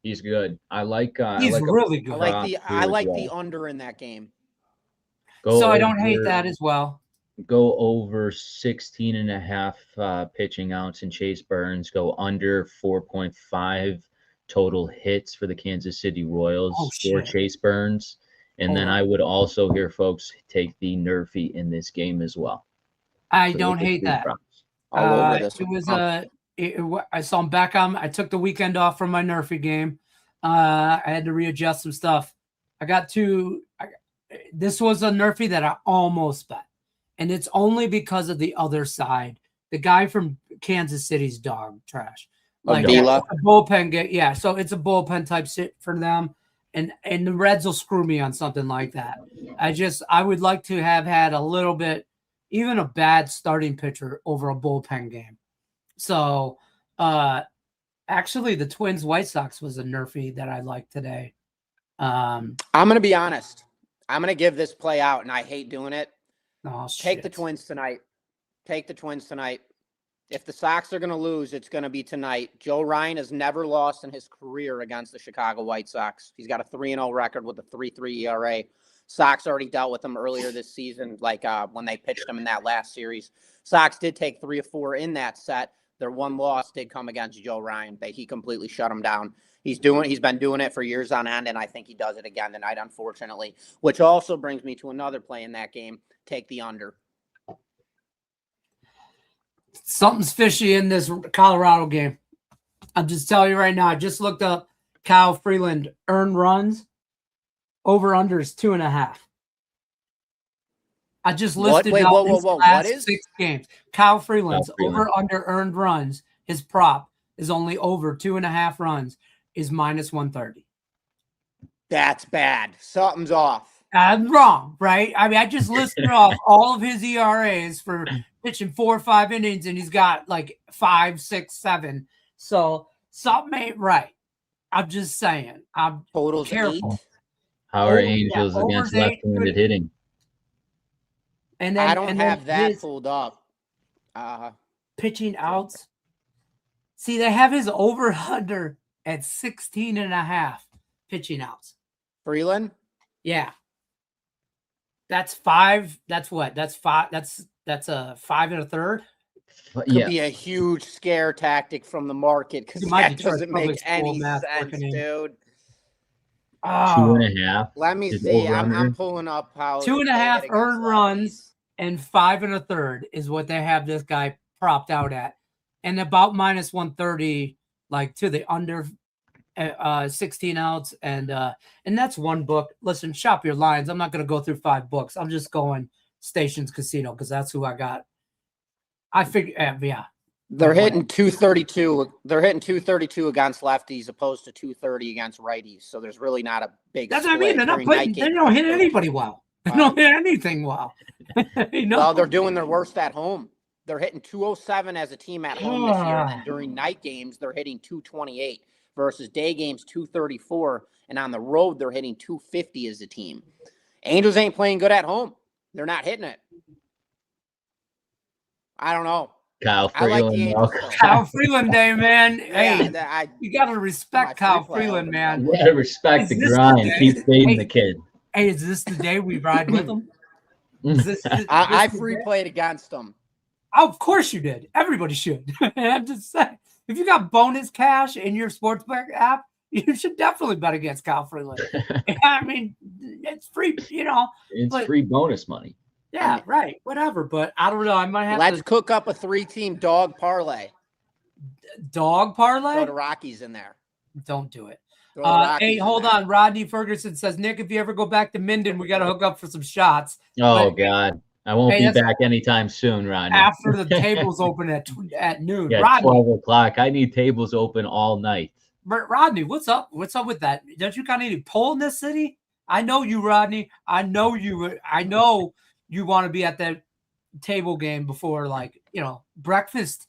Speaker 3: He's good.
Speaker 1: He's really good.
Speaker 2: I like the under in that game.
Speaker 1: So I don't hate that as well.
Speaker 3: Go over 16.5 pitching outs in Chase Burns. Go under 4.5 total hits for the Kansas City Royals for Chase Burns. And then I would also hear folks take the Nerfy in this game as well.
Speaker 1: I don't hate that.
Speaker 2: All over this.
Speaker 1: It was I saw him back on. I took the weekend off from my Nerfy game. I had to readjust some stuff. This was a Nerfy that I almost bet. And it's only because of the other side. The guy from Kansas City's dog trash. Like a bullpen get, yeah. So it's a bullpen type shit for them. And the Reds will screw me on something like that. I would like to have had a little bit, even a bad starting pitcher over a bullpen game. So actually the Twins White Sox was a Nerfy that I liked today.
Speaker 2: I'm gonna be honest. I'm gonna give this play out, and I hate doing it.
Speaker 1: Oh,
Speaker 2: Take the Twins tonight. Take the Twins tonight. If the Sox are going to lose, it's going to be tonight. Joe Ryan has never lost in his career against the Chicago White Sox. He's got a 3-0 record with a 3.3 ERA. Sox already dealt with him earlier this season, like when they pitched him in that last series. Sox did take 3 of 4 in that set. Their one loss did come against Joe Ryan. He completely shut him down. He's been doing it for years on end, and I think he does it again tonight, unfortunately, which also brings me to another play in that game. Take the under.
Speaker 1: Something's fishy in this Colorado game. I'm just telling you right now. I just looked up Kyle Freeland earned runs. Over under is 2.5. I just listed out his last 6 games. Kyle Freeland's over under earned runs. His prop is only over 2.5 runs. Is minus 130.
Speaker 2: That's bad. Something's off.
Speaker 1: I'm wrong, right? I mean, I just listed off all of his ERAs for pitching 4 or 5 innings, and he's got like 5, 6, 7. So something ain't right. I'm just saying. I'm
Speaker 2: Total's
Speaker 1: careful.
Speaker 2: 8.
Speaker 3: How are Angels against left-handed hitting?
Speaker 1: And then
Speaker 2: I don't have that pulled up.
Speaker 1: Pitching outs. See, they have his over/under at 16.5 pitching outs.
Speaker 2: Freeland?
Speaker 1: Yeah. That's 5. That's what? That's 5. That's a 5 1/3.
Speaker 2: Could be a huge scare tactic from the market because that doesn't make any sense, dude.
Speaker 3: 2.5.
Speaker 2: Let me see. I'm pulling up how
Speaker 1: 2.5 earned runs and 5 1/3 is what they have this guy propped out at, and about minus 130, like to the under 16 outs, and that's one book. Listen, shop your lines. I'm not going to go through 5 books. I'm just going Stations Casino because that's who I got. I figure, yeah.
Speaker 2: They're hitting 232. They're hitting 232 against lefties, opposed to 230 against righties. So there's really not a big.
Speaker 1: That's what I mean. They're not putting. They don't hit anybody well. They don't hit anything well.
Speaker 2: Well, they're doing their worst at home. They're hitting 207 as a team at home this year, and then during night games they're hitting 228 versus day games 234, and on the road they're hitting 250 as a team. Angels ain't playing good at home. They're not hitting it. I don't know.
Speaker 3: Kyle Freeland.
Speaker 1: Kyle Freeland day, man. Hey, you got to respect Kyle Freeland, man.
Speaker 3: You got to respect the grind. Keep fading the kid.
Speaker 1: Hey, is this the day we ride with him?
Speaker 2: I free played against him.
Speaker 1: Oh, of course you did. Everybody should. I'm just saying. If you got bonus cash in your sportsbook app, you should definitely bet against Kyle Freeland. I mean, it's free,
Speaker 3: It's free bonus money.
Speaker 1: Yeah, right. Whatever. But I don't know. I might have
Speaker 2: Let's cook up a 3-team dog parlay.
Speaker 1: Dog parlay?
Speaker 2: Throw the Rockies in there.
Speaker 1: Don't do it. Hey, hold on. Rodney Ferguson says, Nick, if you ever go back to Minden, we got to hook up for some shots.
Speaker 3: Oh, God. I won't be back anytime soon, Rodney.
Speaker 1: After the tables open at noon.
Speaker 3: Yeah,
Speaker 1: Rodney,
Speaker 3: 12 o'clock. I need tables open all night.
Speaker 1: But Rodney, what's up? What's up with that? Don't you got any pull in this city? I know you, Rodney. I know you want to be at that table game before, breakfast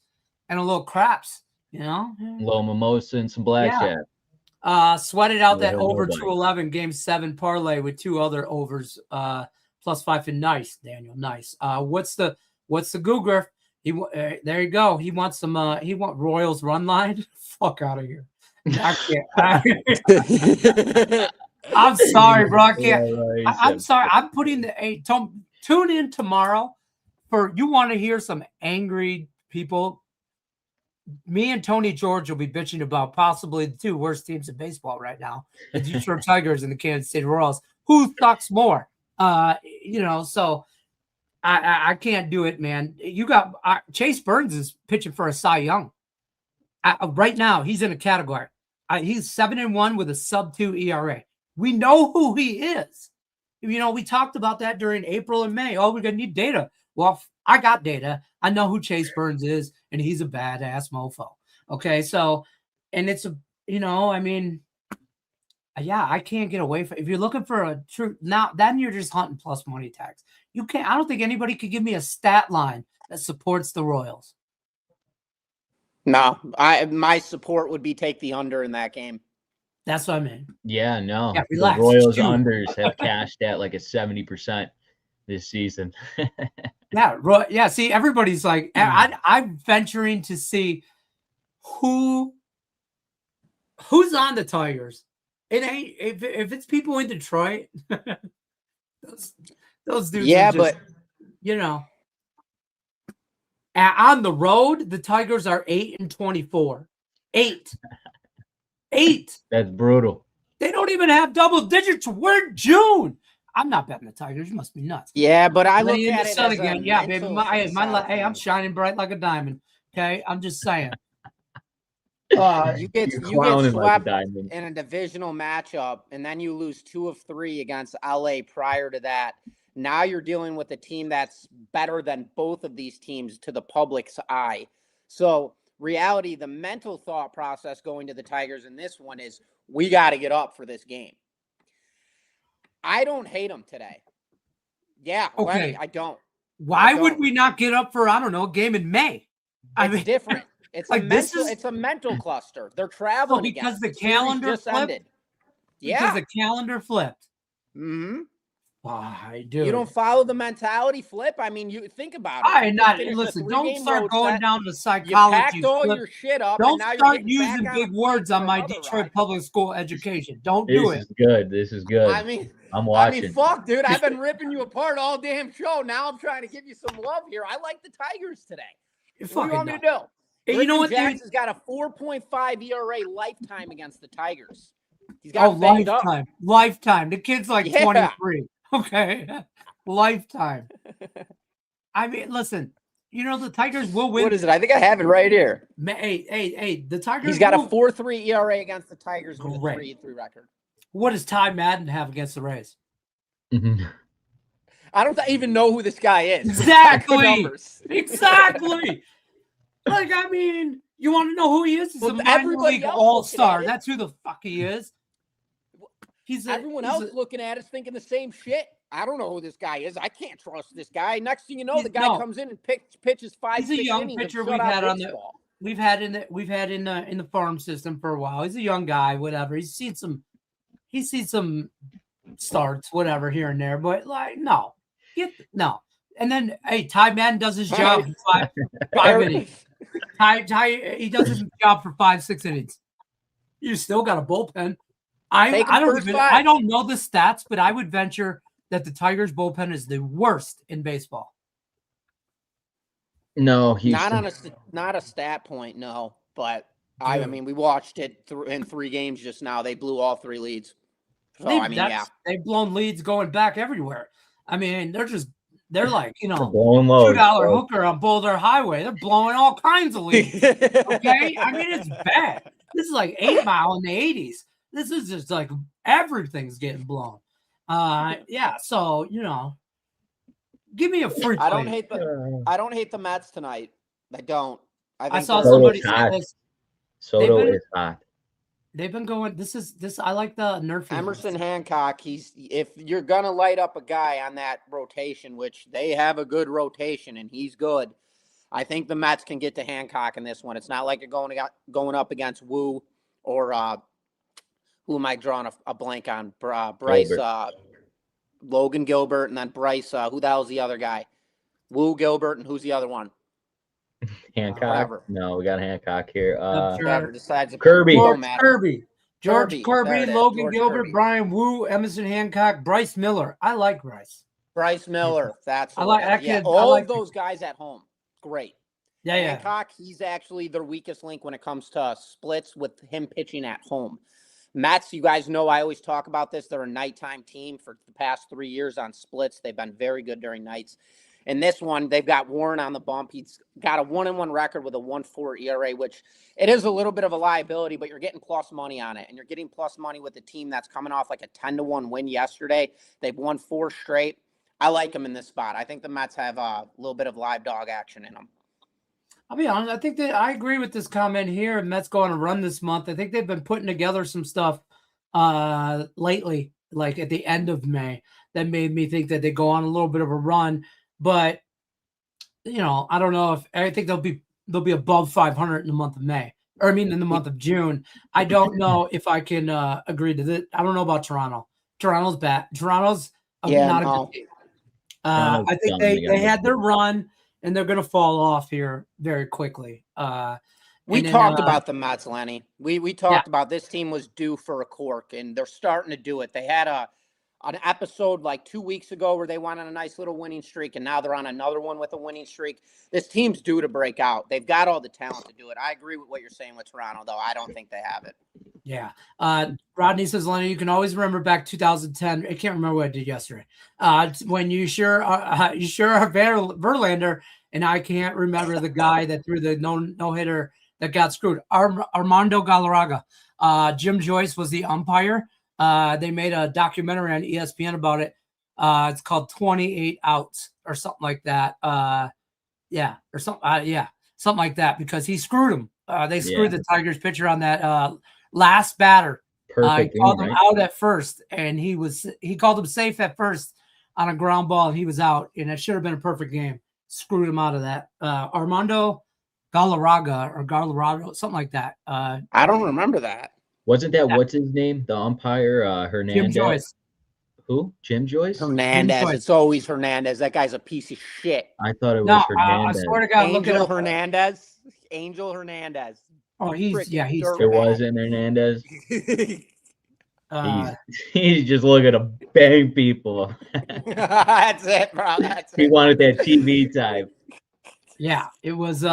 Speaker 1: and a little craps,
Speaker 3: A little mimosa and some blackjack.
Speaker 1: Sweated out that over 211 game 7 parlay with 2 other overs, plus 5 and nice, Daniel. Nice. What's the Googler? There you go. He wants some, Royals run line. Fuck out of here. I can't. I'm sorry, bro. I can't. I'm sorry. I'm putting tune in tomorrow you want to hear some angry people, me and Tony George will be bitching about possibly the two worst teams in baseball right now, the Detroit Tigers and the Kansas City Royals. Who sucks more? So I can't do it, man. You got Chase Burns is pitching for a Cy Young. Right now, he's in a category. He's 7-1 with a sub-2 ERA. We know who he is. We talked about that during April and May. Oh, we're going to need data. Well, I got data. I know who Chase Burns is, and he's a badass mofo. Okay, so, and it's I can't get away from. If you're looking for a true now, then you're just hunting plus money tags. You can't. I don't think anybody could give me a stat line that supports the Royals.
Speaker 2: No, my support would be take the under in that game.
Speaker 1: That's what I mean.
Speaker 3: Yeah, no.
Speaker 1: Yeah, relax.
Speaker 3: The Royals unders have cashed at like a 70% this season.
Speaker 1: Yeah. See, everybody's like, I'm venturing to see who's on the Tigers. It ain't if it's people in Detroit. those dudes.
Speaker 2: Yeah,
Speaker 1: are just, but on the road, the Tigers are 8-24. 8.
Speaker 3: That's brutal.
Speaker 1: They don't even have double digits. We're June. I'm not betting the Tigers. You must be nuts.
Speaker 2: Yeah, but I look at it as
Speaker 1: again. Yeah, baby. Hey, I'm shining bright like a diamond. Okay, I'm just saying.
Speaker 2: You get swept in a divisional matchup, and then you lose 2 of 3 against LA prior to that. Now you're dealing with a team that's better than both of these teams to the public's eye. So reality, the mental thought process going to the Tigers in this one is we got to get up for this game. I don't hate them today. Yeah,
Speaker 1: okay.
Speaker 2: Lenny, I don't.
Speaker 1: Why would we not get up for, I don't know, a game in May?
Speaker 2: It's different. It's like it's a mental cluster. They're traveling
Speaker 1: because the calendar flipped.
Speaker 2: Ended. Yeah,
Speaker 1: because the calendar flipped.
Speaker 2: Mm-hmm.
Speaker 1: Why, dude?
Speaker 2: You don't follow the mentality flip. I mean, you think about it.
Speaker 1: Listen. Don't start going down to psychology.
Speaker 2: You packed all your shit up.
Speaker 1: Don't
Speaker 2: and now
Speaker 1: start using big words on my Detroit public school education. Don't do it.
Speaker 3: This is good.
Speaker 2: I mean,
Speaker 3: I'm watching.
Speaker 2: I mean, fuck, dude. I've been ripping you apart all damn show. Now I'm trying to give you some love here. I like the Tigers today. What do you want me to do?
Speaker 1: Hey, you know what?
Speaker 2: Jackson's got a 4.5 ERA lifetime against the Tigers. He's got
Speaker 1: lifetime. The kid's like 23. Okay, lifetime. I mean, listen. The Tigers will win.
Speaker 2: What is it? I think I have it right here.
Speaker 1: Hey, the Tigers.
Speaker 2: He's got a 4.3 ERA against the Tigers with a 3-3 record.
Speaker 1: What does Ty Madden have against the Rays?
Speaker 3: Mm-hmm.
Speaker 2: I don't even know who this guy is.
Speaker 1: Exactly. Like, I mean, you want to know who he is? He's a minor league all-star. That's who the fuck he is.
Speaker 2: Everyone else looking at us thinking the same shit. I don't know who this guy is. I can't trust this guy. Next thing you know, the guy comes in and pitches 5-6 innings.
Speaker 1: He's a young pitcher we've had in the farm system for a while. He's a young guy, whatever. He's seen some starts, whatever, here and there. But no. And then Ty Madden does his job for 5 innings. He does his job for 5-6 innings. You still got a bullpen. I don't know the stats, but I would venture that the Tigers bullpen is the worst in baseball.
Speaker 3: No,
Speaker 2: not a stat point, no. But I mean, we watched it in 3 games just now. They blew all 3 leads. So
Speaker 1: they've blown leads going back everywhere. I mean, they're like,
Speaker 3: $2
Speaker 1: hooker on Boulder Highway. They're blowing all kinds of leads. Okay, I mean, it's bad. This is like 8 Mile in the 80s. This is just like everything's getting blown. So give me a free play.
Speaker 2: I don't hate the Mets tonight. I don't.
Speaker 1: I saw somebody say this.
Speaker 3: Soto is hot.
Speaker 1: They've been going. I like the nerf.
Speaker 2: Emerson Hancock. If you're gonna light up a guy on that rotation, which they have a good rotation and he's good, I think the Mets can get to Hancock in this one. It's not like you're going up against Wu or who am I drawing a blank on? Bryce, Logan Gilbert, and then Bryce. Who the hell's the other guy? Wu, Gilbert, and who's the other one?
Speaker 3: Hancock. No, we got Hancock here.
Speaker 2: Kirby.
Speaker 1: George Kirby, Logan Gilbert, Brian Wu, Emerson Hancock, Bryce Miller. I like Bryce.
Speaker 2: Bryce Miller. That's
Speaker 1: I like
Speaker 2: all of those guys at home. Great.
Speaker 1: Yeah,
Speaker 2: Hancock, he's actually their weakest link when it comes to splits with him pitching at home. Mets, you guys know I always talk about this. They're a nighttime team for the past 3 years on splits. They've been very good during nights. In this one, they've got Warren on the bump. He's got a 1-1 record with a 1.4 ERA, which it is a little bit of a liability, but you're getting plus money on it. And you're getting plus money with a team that's coming off like a 10-1 win yesterday. They've won 4 straight. I like them in this spot. I think the Mets have a little bit of live dog action in them.
Speaker 1: I'll be honest. I think that I agree with this comment here. Mets go on a run this month. I think they've been putting together some stuff lately, like at the end of May, that made me think that they go on a little bit of a run. But I don't know if I think they'll be above 500 in the month of May, or I mean in the month of June. I don't know if I can agree to this. I don't know about Toronto. Toronto's bad. Toronto's not a good team. I think they had their run, and they're going to fall off here very quickly.
Speaker 2: We talked about the Mets, Lenny. We talked about this team was due for a cork, and they're starting to do it. They had an episode like 2 weeks ago where they went on a nice little winning streak, and now they're on another one with a winning streak. This team's due to break out. They've got all the talent to do it. I agree with what you're saying with Toronto, though. I don't think they have it.
Speaker 1: Yeah. Rodney says, Lenny, you can always remember back 2010. I can't remember what I did yesterday. When you sure are Verlander, and I can't remember the guy that threw the no-hitter that got screwed. Armando Galarraga. Jim Joyce was the umpire. They made a documentary on ESPN about it. It's called 28 Outs or something like that. Something like that, because he screwed him. They screwed the Tigers pitcher on that last batter. He called him out at first, and he called him safe at first on a ground ball, and he was out, and it should have been a perfect game. Screwed him out of that. Armando Galarraga, something like that.
Speaker 2: I don't remember that.
Speaker 3: Wasn't that what's his name? The umpire, Hernandez.
Speaker 1: Jim Joyce.
Speaker 3: Who? Jim Joyce?
Speaker 2: Hernandez. Joyce. It's always Hernandez. That guy's a piece of shit.
Speaker 3: I thought it was Hernandez.
Speaker 1: I swear to God,
Speaker 2: Angel Hernandez. Angel Hernandez.
Speaker 1: Oh, he's.
Speaker 3: It wasn't Hernandez. He's just looking to bang people.
Speaker 2: That's it, bro.
Speaker 3: He wanted that TV time.
Speaker 1: Yeah, it was.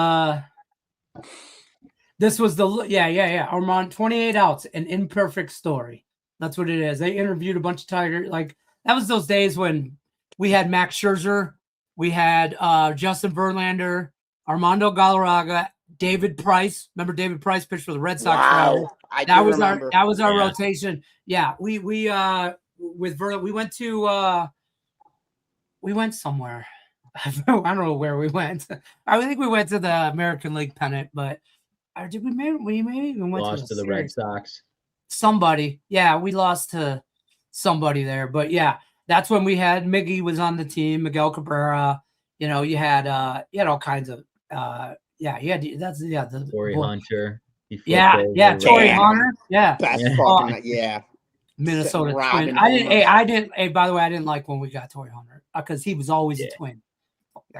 Speaker 1: This was Armand, 28 outs, an imperfect story. That's what it is. They interviewed a bunch of Tigers. Like, that was those days when we had Max Scherzer, we had Justin Verlander, Armando Galarraga, David Price. Remember David Price pitched for the Red Sox?
Speaker 2: Wow, that
Speaker 1: was our rotation. Yeah, we with Verlander, we went somewhere. I don't know where we went. I think we went to the American League pennant, but did we maybe even went
Speaker 3: lost to the Red Sox.
Speaker 1: Somebody, we lost to somebody there, but that's when we had Miggy was on the team, Miguel Cabrera. You had all kinds of he had
Speaker 3: Torrey Hunter.
Speaker 1: Torrey Hunter,
Speaker 2: best fucking
Speaker 1: Minnesota Twin. I didn't. By the way, I didn't like when we got Torrey Hunter because he was always a Twin.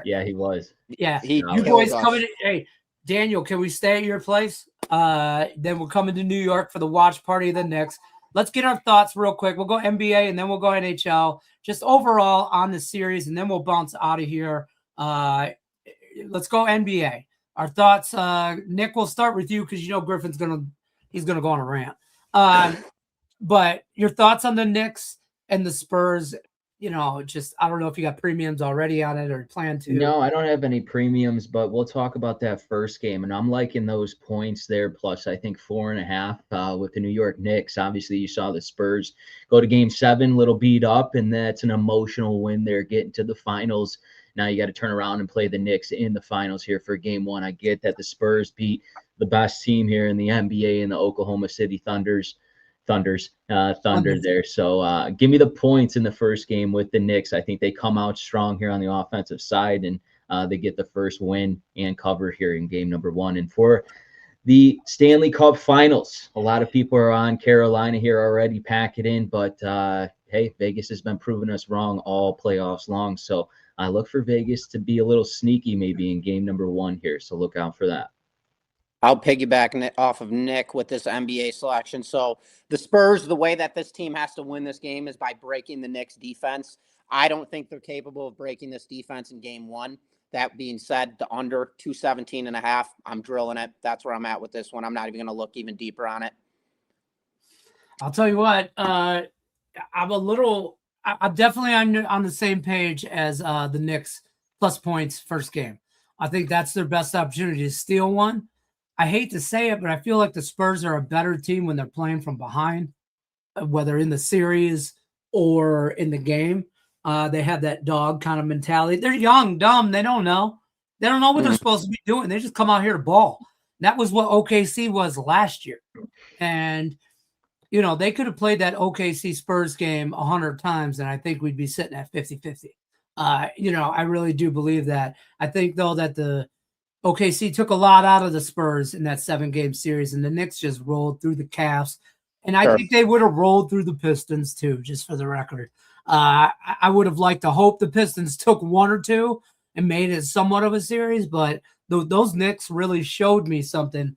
Speaker 3: Yeah, he was.
Speaker 1: Yeah, you boys coming? Hey, Daniel, can we stay at your place? Then we're coming to New York for the watch party of the Knicks. Let's get our thoughts real quick. We'll go NBA and then we'll go NHL. Just overall on the series, and then we'll bounce out of here. Let's go NBA. Our thoughts. Nick, we'll start with you because Griffin's gonna go on a rant. But your thoughts on the Knicks and the Spurs. I don't know if you got premiums already on it or plan to.
Speaker 3: No, I don't have any premiums, but we'll talk about that first game. And I'm liking those points there, plus I think 4.5 with the New York Knicks. Obviously, you saw the Spurs go to Game 7, little beat up, and that's an emotional win there, getting to the finals. Now you got to turn around and play the Knicks in the finals here for Game 1. I get that the Spurs beat the best team here in the NBA in the Oklahoma City Thunder there. So give me the points in the first game with the Knicks. I think they come out strong here on the offensive side, and they get the first win and cover here in game number 1. And for the Stanley Cup Finals, a lot of people are on Carolina here already, pack it in. But, hey, Vegas has been proving us wrong all playoffs long. So I look for Vegas to be a little sneaky maybe in game number 1 here. So look out for that.
Speaker 2: I'll piggyback off of Nick with this NBA selection. So the Spurs, the way that this team has to win this game is by breaking the Knicks defense. I don't think they're capable of breaking this defense in game one. That being said, the under 217.5, I'm drilling it. That's where I'm at with this one. I'm not even going to look even deeper on it.
Speaker 1: I'll tell you what, I'm definitely on the same page as the Knicks plus points first game. I think that's their best opportunity to steal one. I hate to say it, but I feel like the Spurs are a better team when they're playing from behind, whether in the series or in the game. They have that dog kind of mentality. They're young, dumb. They don't know. They don't know what they're supposed to be doing. They just come out here to ball. That was what OKC was last year. And, you know, they could have played that OKC Spurs game 100 times, and I think we'd be sitting at 50-50. You know, I really do believe that. I think, though, that the OKC took a lot out of the Spurs in that 7-game series, and the Knicks just rolled through the Cavs. And I think they would have rolled through the Pistons, too, just for the record. I would have liked to hope the Pistons took one or two and made it somewhat of a series, but those Knicks really showed me something.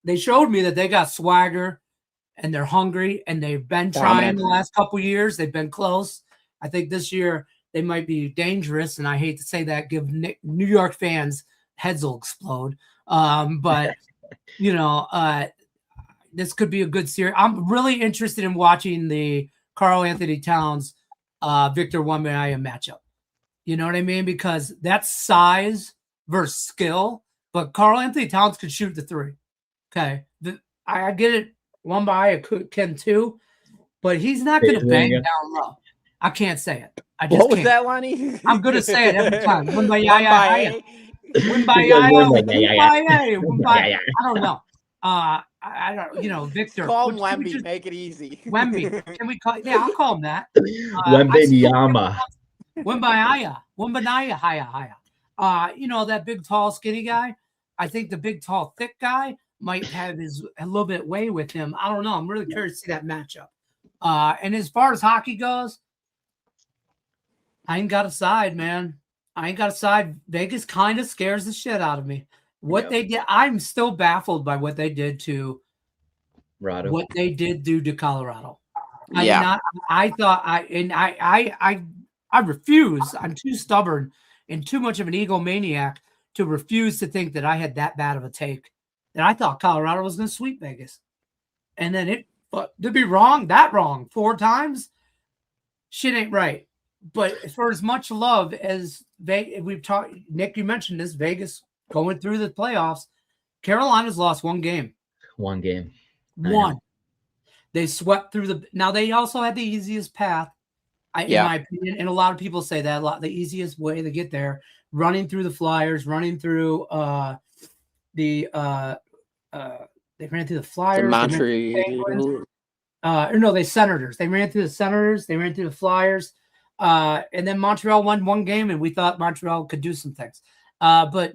Speaker 1: They showed me that they got swagger and they're hungry, and they've been trying the last couple years. They've been close. I think this year they might be dangerous, and I hate to say that, give New York fans heads will explode. But, you know, this could be a good series. I'm really interested in watching the Karl-Anthony Towns, Victor Wembanyama matchup. You know what I mean? Because that's size versus skill, but Karl-Anthony Towns could shoot the three. Okay. I get it. Wembanyama can too, but he's not going to bang down low. I can't say it. I just
Speaker 2: what was
Speaker 1: can't.
Speaker 2: that, Lonnie?
Speaker 1: I'm going to say it every time. Wembanyama. I don't know. I don't, you know, Victor.
Speaker 2: Call him Wemby. Make it easy.
Speaker 1: Wemby. Can we call? Yeah, I'll call him that.
Speaker 3: Wembanyama.
Speaker 1: Wembanyama. You know, that big, tall, skinny guy. I think the big, tall, thick guy might have a little bit way with him. I don't know. I'm really curious to see that matchup. And as far as hockey goes, I ain't got a side, man. I ain't got a side. Vegas kind of scares the shit out of me. What they did, I'm still baffled by what they did to
Speaker 3: Colorado.
Speaker 1: What they did do to Colorado.
Speaker 2: Yeah.
Speaker 1: I refuse. I'm too stubborn and too much of an egomaniac to refuse to think that I had that bad of a take. That I thought Colorado was going to sweep Vegas. And then to be wrong 4 times, shit ain't right. But for as much love as we've talked, Nick, you mentioned this, Vegas going through the playoffs, Carolina's lost one game.
Speaker 3: One game.
Speaker 1: One. They swept through now they also had the easiest path, in my opinion, and a lot of people say that the easiest way to get there, running through the Flyers, running through they ran through the Flyers,
Speaker 2: the Montreal.
Speaker 1: The Senators. They ran through the Senators, they ran through the Flyers, and then Montreal won one game, and we thought Montreal could do some things. But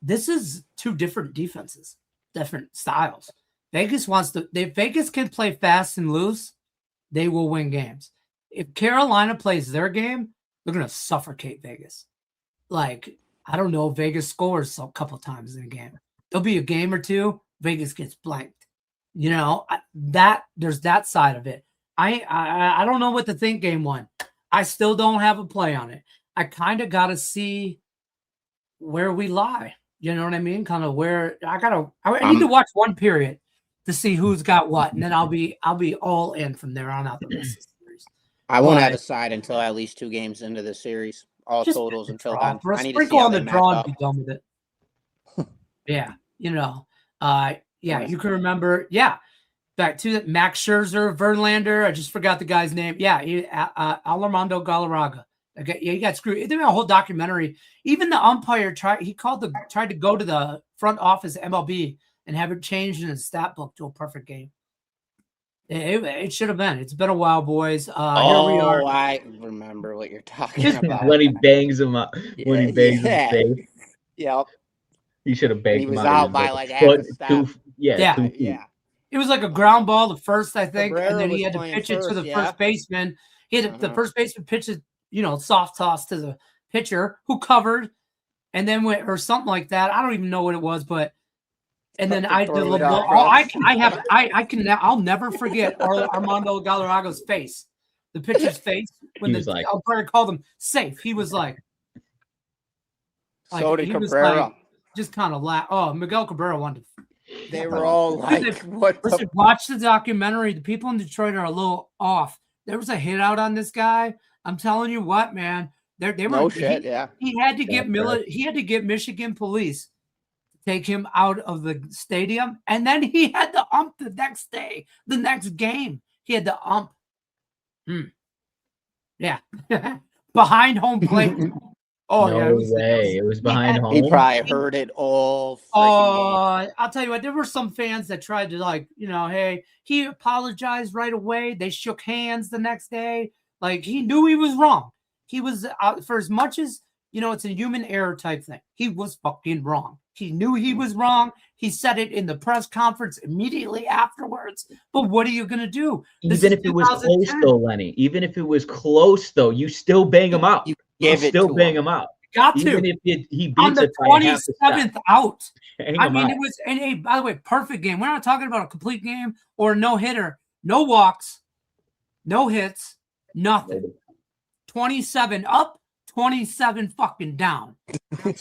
Speaker 1: this is 2 different defenses, different styles. Vegas if Vegas can play fast and loose, they will win games. If Carolina plays their game, they're going to suffocate Vegas. Like, I don't know, Vegas scores a couple times in a game. There'll be a game or two, Vegas gets blanked. You know, there's that side of it. I don't know what to think game 1. I still don't have a play on it. I kind of got to see where we lie. You know what I mean? Kind of where I need to watch one period to see who's got what, and then I'll be all in from there on out the rest of the series.
Speaker 2: I won't have a side until at least 2 games into the series. All totals until then.
Speaker 1: I need to see on the draw and be done with it. Yeah, you know. You can remember. Yeah, back to that Max Scherzer, Verlander. I just forgot the guy's name. Yeah, Armando Galarraga. Okay, yeah, he got screwed. They made a whole documentary. Even the umpire tried to go to the front office at MLB and have it changed in his stat book to a perfect game. It should have been. It's been a while, boys. Here we are.
Speaker 2: I remember what you're talking about.
Speaker 3: When he bangs him up. When he bangs his face.
Speaker 2: Yep.
Speaker 3: He should have banged him out.
Speaker 2: He was out by like half a step.
Speaker 3: 2 feet.
Speaker 1: Yeah. It was like a ground ball to first, I think, and then he had to pitch it to the first baseman. He had the first baseman pitch it, soft toss to the pitcher who covered. and then went or something like that. I don't even know what it was, but and then I'll never forget Armando Galarraga's face, the pitcher's face when the umpire called him safe. He was like
Speaker 2: so did Cabrera.
Speaker 1: Just kind of laugh. Oh, Miguel Cabrera wanted to.
Speaker 2: They were all like, "What?"
Speaker 1: Listen, watch the documentary. The people in Detroit are a little off. There was a hit out on this guy. I'm telling you what, man. They were
Speaker 2: no shit. Yeah,
Speaker 1: he had to get He had to get Michigan police to take him out of the stadium, and then he had to ump the next day, the next game. He had to ump. Yeah, behind home plate.
Speaker 3: Oh, no way. It was behind home.
Speaker 2: He probably heard it all. Game.
Speaker 1: I'll tell you what, there were some fans that tried to hey, he apologized right away. They shook hands the next day. Like, he knew he was wrong. He was, for as much as, it's a human error type thing. He was fucking wrong. He knew he was wrong. He said it in the press conference immediately afterwards. But what are you going to do?
Speaker 3: Even if it was close, though, Lenny. Even if it was close, though, you still bang him out. You still bang him out.
Speaker 1: Got to.
Speaker 3: Even if he beats
Speaker 1: on the 27th out.
Speaker 3: I mean,
Speaker 1: it was, and by the way, perfect game. We're not talking about a complete game or no hitter, no walks, no hits, nothing. 27 up, 27 fucking down. That's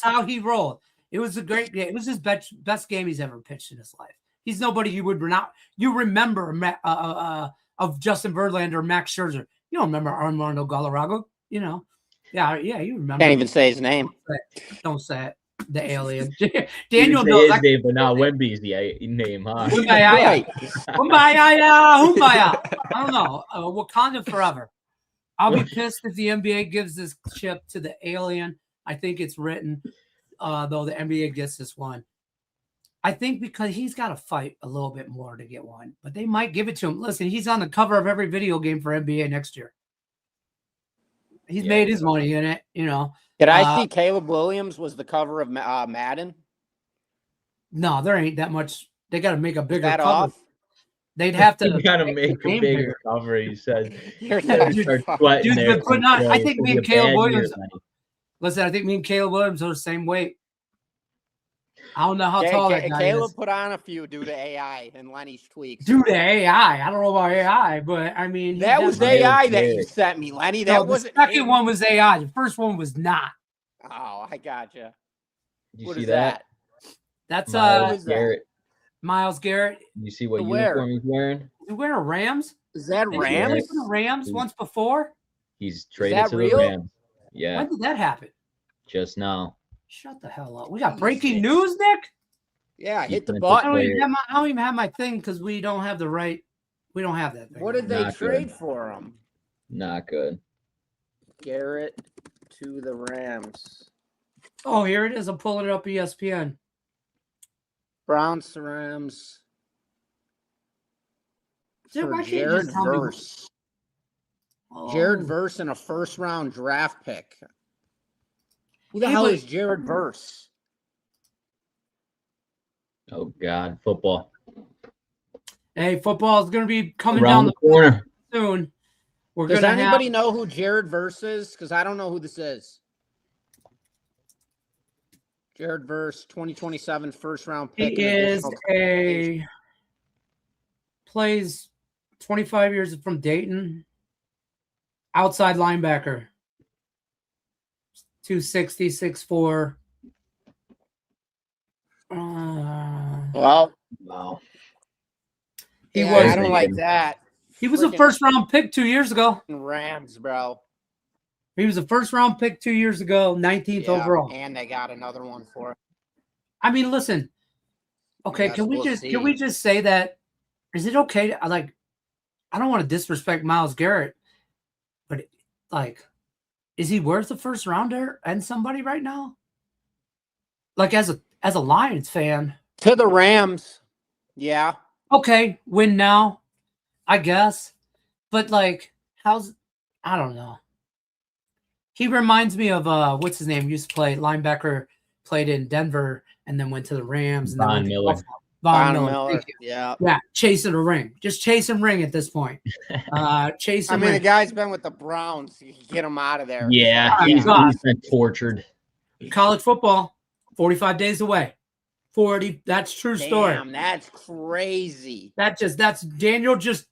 Speaker 1: how he rolled. It was a great game. It was his best game he's ever pitched in his life. He's nobody you remember of Justin Verlander or Max Scherzer. You don't remember Armando Galarraga, Yeah, you remember.
Speaker 2: Can't even say his name.
Speaker 1: Don't say it. The alien. Daniel knows
Speaker 3: his name, but not Wemby's the name, huh?
Speaker 1: Kumbaya. I don't know. Wakanda forever. I'll be pissed if the NBA gives this chip to the alien. I think it's written, though the NBA gets this one. I think because he's got to fight a little bit more to get one, but they might give it to him. Listen, he's on the cover of every video game for NBA next year. He's made his money in it,
Speaker 2: Did I see Caleb Williams was the cover of Madden?
Speaker 1: No, there ain't that much. They got to make a bigger cover.
Speaker 2: Off?
Speaker 1: They'd have to.
Speaker 3: You got to make a bigger cover. He said.
Speaker 1: I think me and Caleb Williams. Listen, I think me and Caleb Williams are the same weight. I don't know how tall that guy
Speaker 2: Caleb
Speaker 1: is.
Speaker 2: put on a few due to AI and Lenny's tweaks.
Speaker 1: Due to AI. I don't know about AI, but I mean.
Speaker 2: That was AI that you sent me, Lenny. That wasn't.
Speaker 1: The second one was AI. The first one was not.
Speaker 2: Oh, I gotcha.
Speaker 3: Did you see that?
Speaker 1: That's
Speaker 3: Garrett.
Speaker 1: Myles Garrett.
Speaker 3: You see what uniform he's wearing?
Speaker 1: He's wearing a Rams?
Speaker 2: Is that Rams?
Speaker 1: He played for the Rams once before?
Speaker 3: He's traded to the Rams. Yeah.
Speaker 1: When did that happen?
Speaker 3: Just now.
Speaker 1: Shut the hell up. We got breaking news, Nick?
Speaker 2: Yeah, hit the button.
Speaker 1: I don't even have my thing because we don't have the right. We don't have that thing.
Speaker 2: What did they trade for him?
Speaker 3: Not good.
Speaker 2: Garrett to the Rams.
Speaker 1: Oh, here it is. I'm pulling it up ESPN.
Speaker 2: Browns to Rams. For Jared Verse. Jared Verse and a first-round draft pick. Who the hell is Jared Verse?
Speaker 3: Oh, God. Football.
Speaker 1: Hey, football is going to be coming
Speaker 3: around
Speaker 1: down
Speaker 3: the corner
Speaker 1: soon.
Speaker 2: Does anybody know who Jared Verse is? Because I don't know who this is. Jared Verse, 2027 first-round pick.
Speaker 1: He plays 25 years from Dayton. Outside linebacker. 260, 6'4".
Speaker 2: Wow. I don't like that.
Speaker 1: He was a first-round pick 2 years ago.
Speaker 2: Rams, bro.
Speaker 1: He was a first-round pick 2 years ago, 19th overall.
Speaker 2: And they got another one for it.
Speaker 1: I mean, listen. Okay, can we just say that? Is it okay to, I don't want to disrespect Myles Garrett, but is he worth a first rounder and somebody right now? As a Lions fan.
Speaker 2: To the Rams. Yeah.
Speaker 1: Okay, win now, I guess. But I don't know. He reminds me of what's his name? Used to play linebacker, played in Denver, and then went to the Rams. And
Speaker 3: Von Miller.
Speaker 1: Von Miller.
Speaker 2: Yeah.
Speaker 1: Chasing a ring. Just chasing ring at this point. Chasing ring.
Speaker 2: The guy's been with the Browns. You can get him out of there.
Speaker 3: Yeah, he's been tortured.
Speaker 1: College football, 45 days away. 40. That's true story.
Speaker 2: Damn, that's crazy.
Speaker 1: That's Daniel just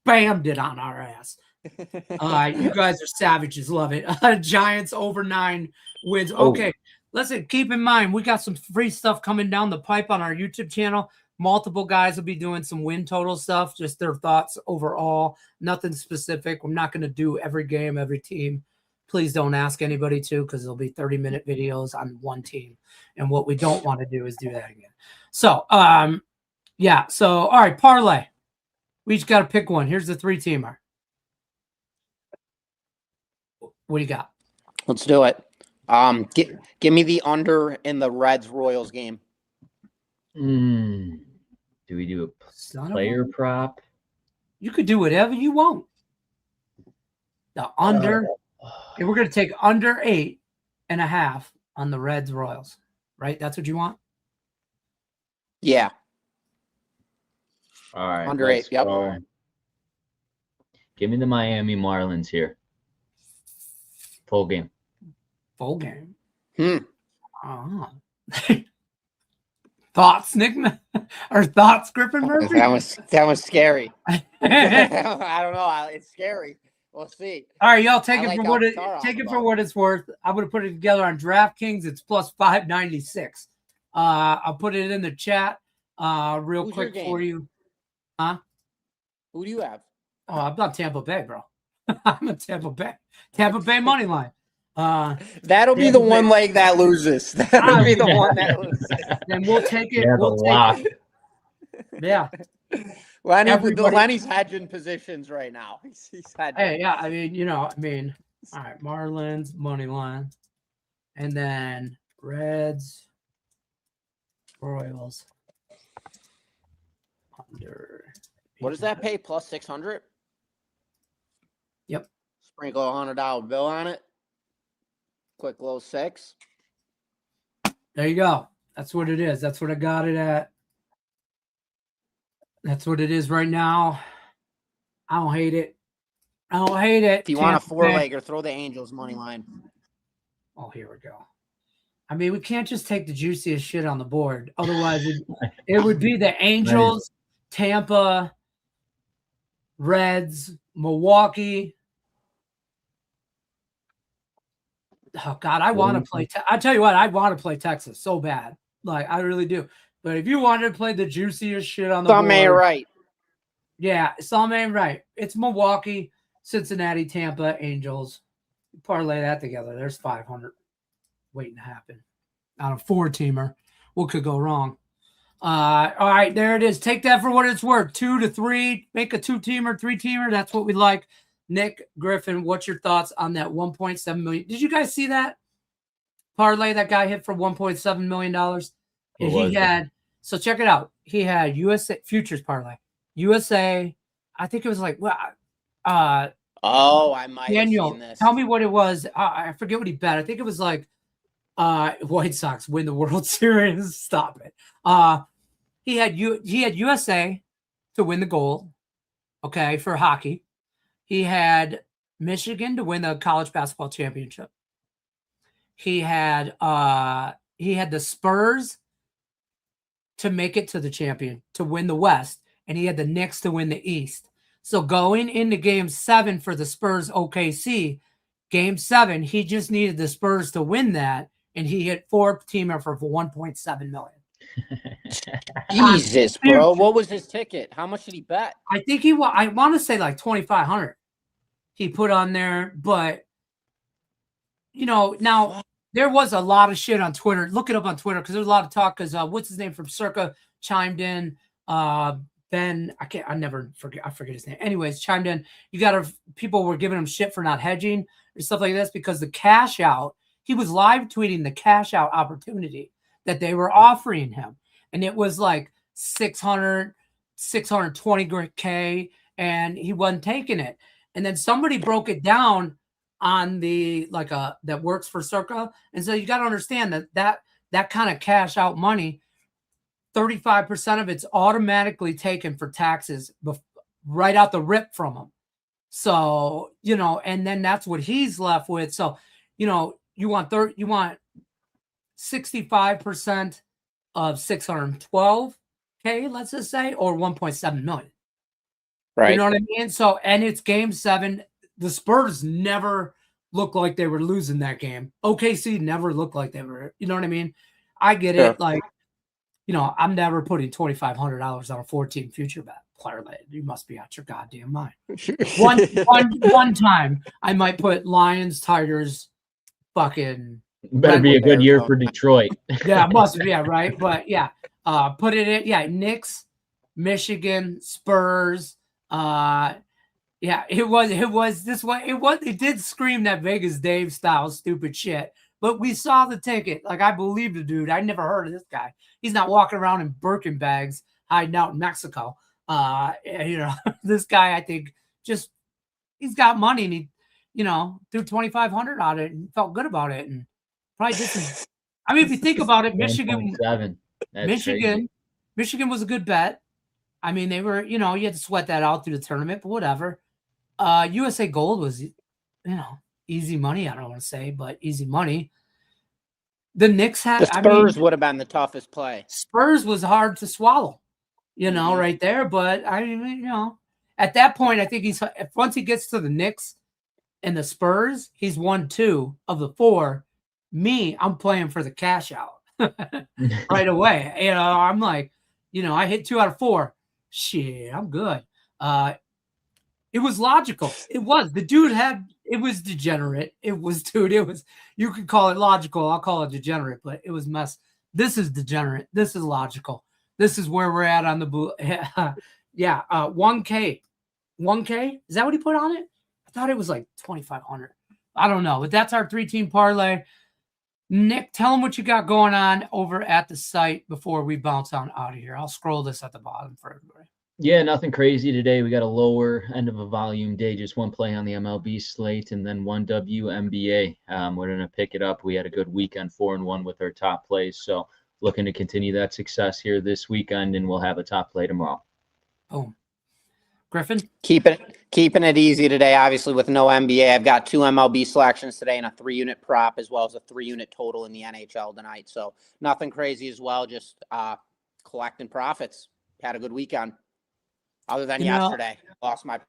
Speaker 1: bammed it on our ass. You guys are savages. Love it. Giants over 9 wins. Okay. Listen, keep in mind, we got some free stuff coming down the pipe on our YouTube channel. Multiple guys will be doing some win total stuff, just their thoughts overall. Nothing specific. We're not going to do every game, every team. Please don't ask anybody to, because there'll be 30-minute videos on one team. And what we don't want to do is do that again. So, yeah. So, all right, parlay. We each got to pick one. Here's the 3-teamer. What do you got?
Speaker 2: Let's do it. Give me the under in the Reds-Royals game.
Speaker 3: Do we do a player prop?
Speaker 1: You could do whatever you want. The under. And we're going to take under 8.5 on the Reds-Royals. Right? That's what you want?
Speaker 2: Yeah.
Speaker 3: All right.
Speaker 2: Under 8. Yep.
Speaker 3: Go. Give me the Miami Marlins here. Full game.
Speaker 1: Full game. Thoughts, Nick? Or thoughts, Griffin Murphy?
Speaker 2: That was scary. I don't know. It's scary. We'll see.
Speaker 1: All right, y'all take it for what it's worth. I'm going to put it together on DraftKings. It's plus 596. I'll put it in the chat real
Speaker 2: Who's
Speaker 1: quick for you. Huh?
Speaker 2: Who do you have?
Speaker 1: Oh, I'm not Tampa Bay, bro. I'm a Tampa Bay money line.
Speaker 2: That'll be the one leg that loses. That'll be the one that loses.
Speaker 1: Then we'll take it.
Speaker 3: Yeah,
Speaker 1: we'll take it. Yeah.
Speaker 2: Lenny's hedging positions right now. He's hedging.
Speaker 1: Hey, yeah. I mean, all right. Marlins money line, and then Reds, Royals under.
Speaker 2: What does that pay? Plus 600.
Speaker 1: Yep.
Speaker 2: Sprinkle $100 bill on it. Quick little 6.
Speaker 1: There you go. That's what it is. That's what I got it at. That's what it is right now. I don't hate it.
Speaker 2: If you want a 4-legger, throw the Angels money line.
Speaker 1: Oh, here we go. I mean, we can't just take the juiciest shit on the board. Otherwise, it would be the Angels, Tampa, Reds, Milwaukee. Oh, God, I want to play. I tell you what, I want to play Texas so bad. Like, I really do. But if you wanted to play the juiciest shit on the board.
Speaker 2: Some ain't right.
Speaker 1: Yeah, some ain't right. It's Milwaukee, Cincinnati, Tampa, Angels. Parlay that together. There's 500 waiting to happen. On a 4-teamer. What could go wrong? All right, there it is. Take that for what it's worth. 2 to 3. Make a 2-teamer, 3-teamer. That's what we like. Nick, Griffin, what's your thoughts on that $1.7 million? Did you guys see that parlay that guy hit for $1.7 million? And he had, so check it out. He had USA futures parlay. USA, I think it was like,
Speaker 2: I might
Speaker 1: Daniel,
Speaker 2: have seen this.
Speaker 1: tell me what it was. I forget what he bet. I think it was like White Sox win the World Series. Stop it. He had USA to win the gold. Okay, for hockey. He had Michigan to win the college basketball championship. He had the Spurs to make it to the champion, to win the West, and he had the Knicks to win the East. So going into Game 7 for the Spurs OKC, Game 7, he just needed the Spurs to win that, and he hit 4-teamer for $1.7 million.
Speaker 2: Jesus, bro. What was his ticket? How much did he bet?
Speaker 1: I think I want to say like $2,500 he put on there, but now there was a lot of shit on Twitter. Look it up on Twitter because there's a lot of talk because what's his name from Circa chimed in. Ben, I forget his name. Anyways, chimed in. People were giving him shit for not hedging or stuff like this because the cash out, he was live tweeting the cash out opportunity that they were offering him. And it was like 620K and he wasn't taking it. And then somebody broke it down on the that works for Circa. And so you got to understand that kind of cash out money, 35% of it's automatically taken for taxes right out the rip from them. So, and then that's what he's left with. So, you want 65% of 612K, let's just say, or 1.7 million.
Speaker 2: Right.
Speaker 1: You know what I mean? So, and it's game 7. The Spurs never looked like they were losing that game. OKC never looked like they were, you know what I mean? I get it. Like, you know, I'm never putting $2,500 on a 14 future bet parlay. You must be out your goddamn mind. One time I might put Lions, Tigers, fucking.
Speaker 3: Better be a good year for Detroit.
Speaker 1: Yeah, must be, yeah, right. But yeah, put it in, yeah, Knicks, Michigan, Spurs. Yeah, it did scream that Vegas Dave style stupid shit. But we saw the ticket. Like, I believe the dude. I never heard of this guy. He's not walking around in Birkin bags hiding out in Mexico. You know, this guy, I think, just he's got money and he, you know, threw 2,500 on it and felt good about it and probably did some. I mean, if you think about it, Michigan was a good bet. I mean, they were, you know, you had to sweat that out through the tournament, but whatever. USA Gold was, you know, easy money. I don't want to say, but easy money. The Knicks had
Speaker 2: the Spurs would have been the toughest play.
Speaker 1: Spurs was hard to swallow, you know, right there. But I mean, you know, at that point, I think once he gets to the Knicks and the Spurs, he's won 2 of the 4. Me, I'm playing for the cash out right away. You know, I'm like, you know, I hit 2 out of 4. Shit, I'm good. It was logical. It was. The dude it was degenerate. It was, dude, it was, you could call it logical. I'll call it degenerate, but it was mess. This is degenerate. This is logical. This is where we're at on the blue. Yeah. 1K. 1K? Is that what he put on it? I thought it was like 2,500. I don't know, but that's our 3-team parlay. Nick, tell them what you got going on over at the site before we bounce on out of here. I'll scroll this at the bottom for everybody.
Speaker 3: Yeah, nothing crazy today. We got a lower end of a volume day, just one play on the MLB slate and then one WNBA. We're going to pick it up. We had a good weekend, 4-1 with our top plays. So looking to continue that success here this weekend, and we'll have a top play tomorrow.
Speaker 1: Boom. Griffin?
Speaker 2: Keeping it easy today, obviously, with no NBA. I've got 2 MLB selections today and a 3-unit prop as well as a 3-unit total in the NHL tonight. So nothing crazy as well, just collecting profits. Had a good weekend. Other than yesterday, lost my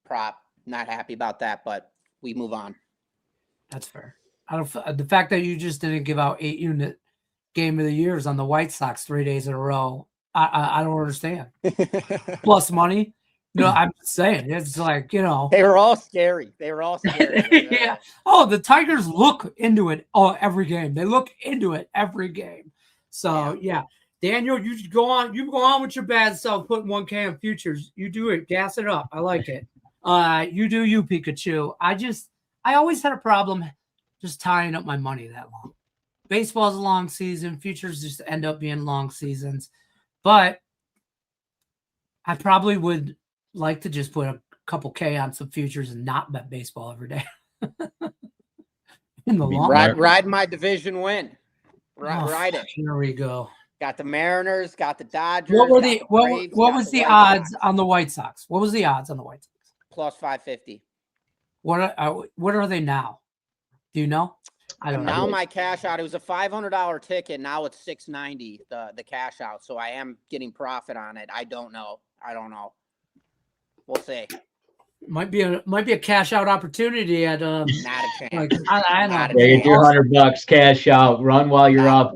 Speaker 2: prop. Not happy about that, but we move on.
Speaker 1: That's fair. The fact that you just didn't give out 8-unit game of the years on the White Sox 3 days in a row, I don't understand. Plus money. No, I'm just saying. It's like, you know.
Speaker 2: They were all scary.
Speaker 1: Yeah. Oh, the Tigers look into it every game. They look into it every game. So, yeah. Daniel, you go on with your bad self, putting 1K on futures. You do it. Gas it up. I like it. You do you, Pikachu. I always had a problem just tying up my money that long. Baseball's a long season. Futures just end up being long seasons. But I probably would like to just put a couple K on some futures and not bet baseball every day. In the long
Speaker 2: ride my division win. Ride it.
Speaker 1: Here we go.
Speaker 2: Got the Mariners, got the Dodgers.
Speaker 1: What was the odds on the White Sox? What was the odds on the White Sox?
Speaker 2: Plus 550.
Speaker 1: What are they now? Do you know? I don't know.
Speaker 2: Now my cash out, it was a $500 ticket. Now it's $690, the cash out. So I am getting profit on it. I don't know. We'll see.
Speaker 1: Might be a cash out opportunity at
Speaker 2: not a chance.
Speaker 1: Like, I
Speaker 3: don't know. Get your $100 cash out. Run while you're up.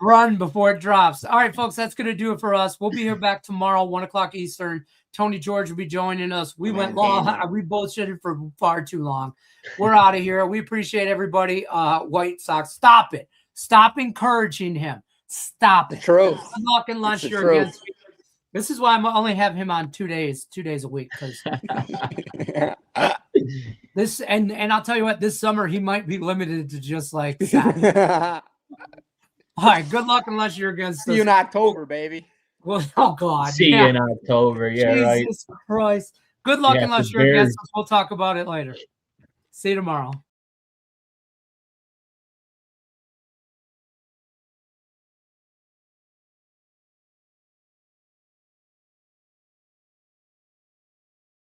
Speaker 1: Run before it drops. All right, folks, that's gonna do it for us. We'll be here back tomorrow, 1:00 Eastern. Tony George will be joining us. We went long. We both shitted for far too long. We're out of here. We appreciate everybody. White Sox, stop it. Stop encouraging him. Stop it.
Speaker 2: True.
Speaker 1: Good luck unless you're against me. This is why I'm only have him on 2 days a week. Because this and I'll tell you what, this summer he might be limited to just like Saturday. All right, good luck unless you're against us.
Speaker 2: See you in October, baby.
Speaker 1: Well, oh God.
Speaker 3: See you in October. Yeah,
Speaker 1: Jesus Christ. Good luck unless you're against us. We'll talk about it later. See you tomorrow.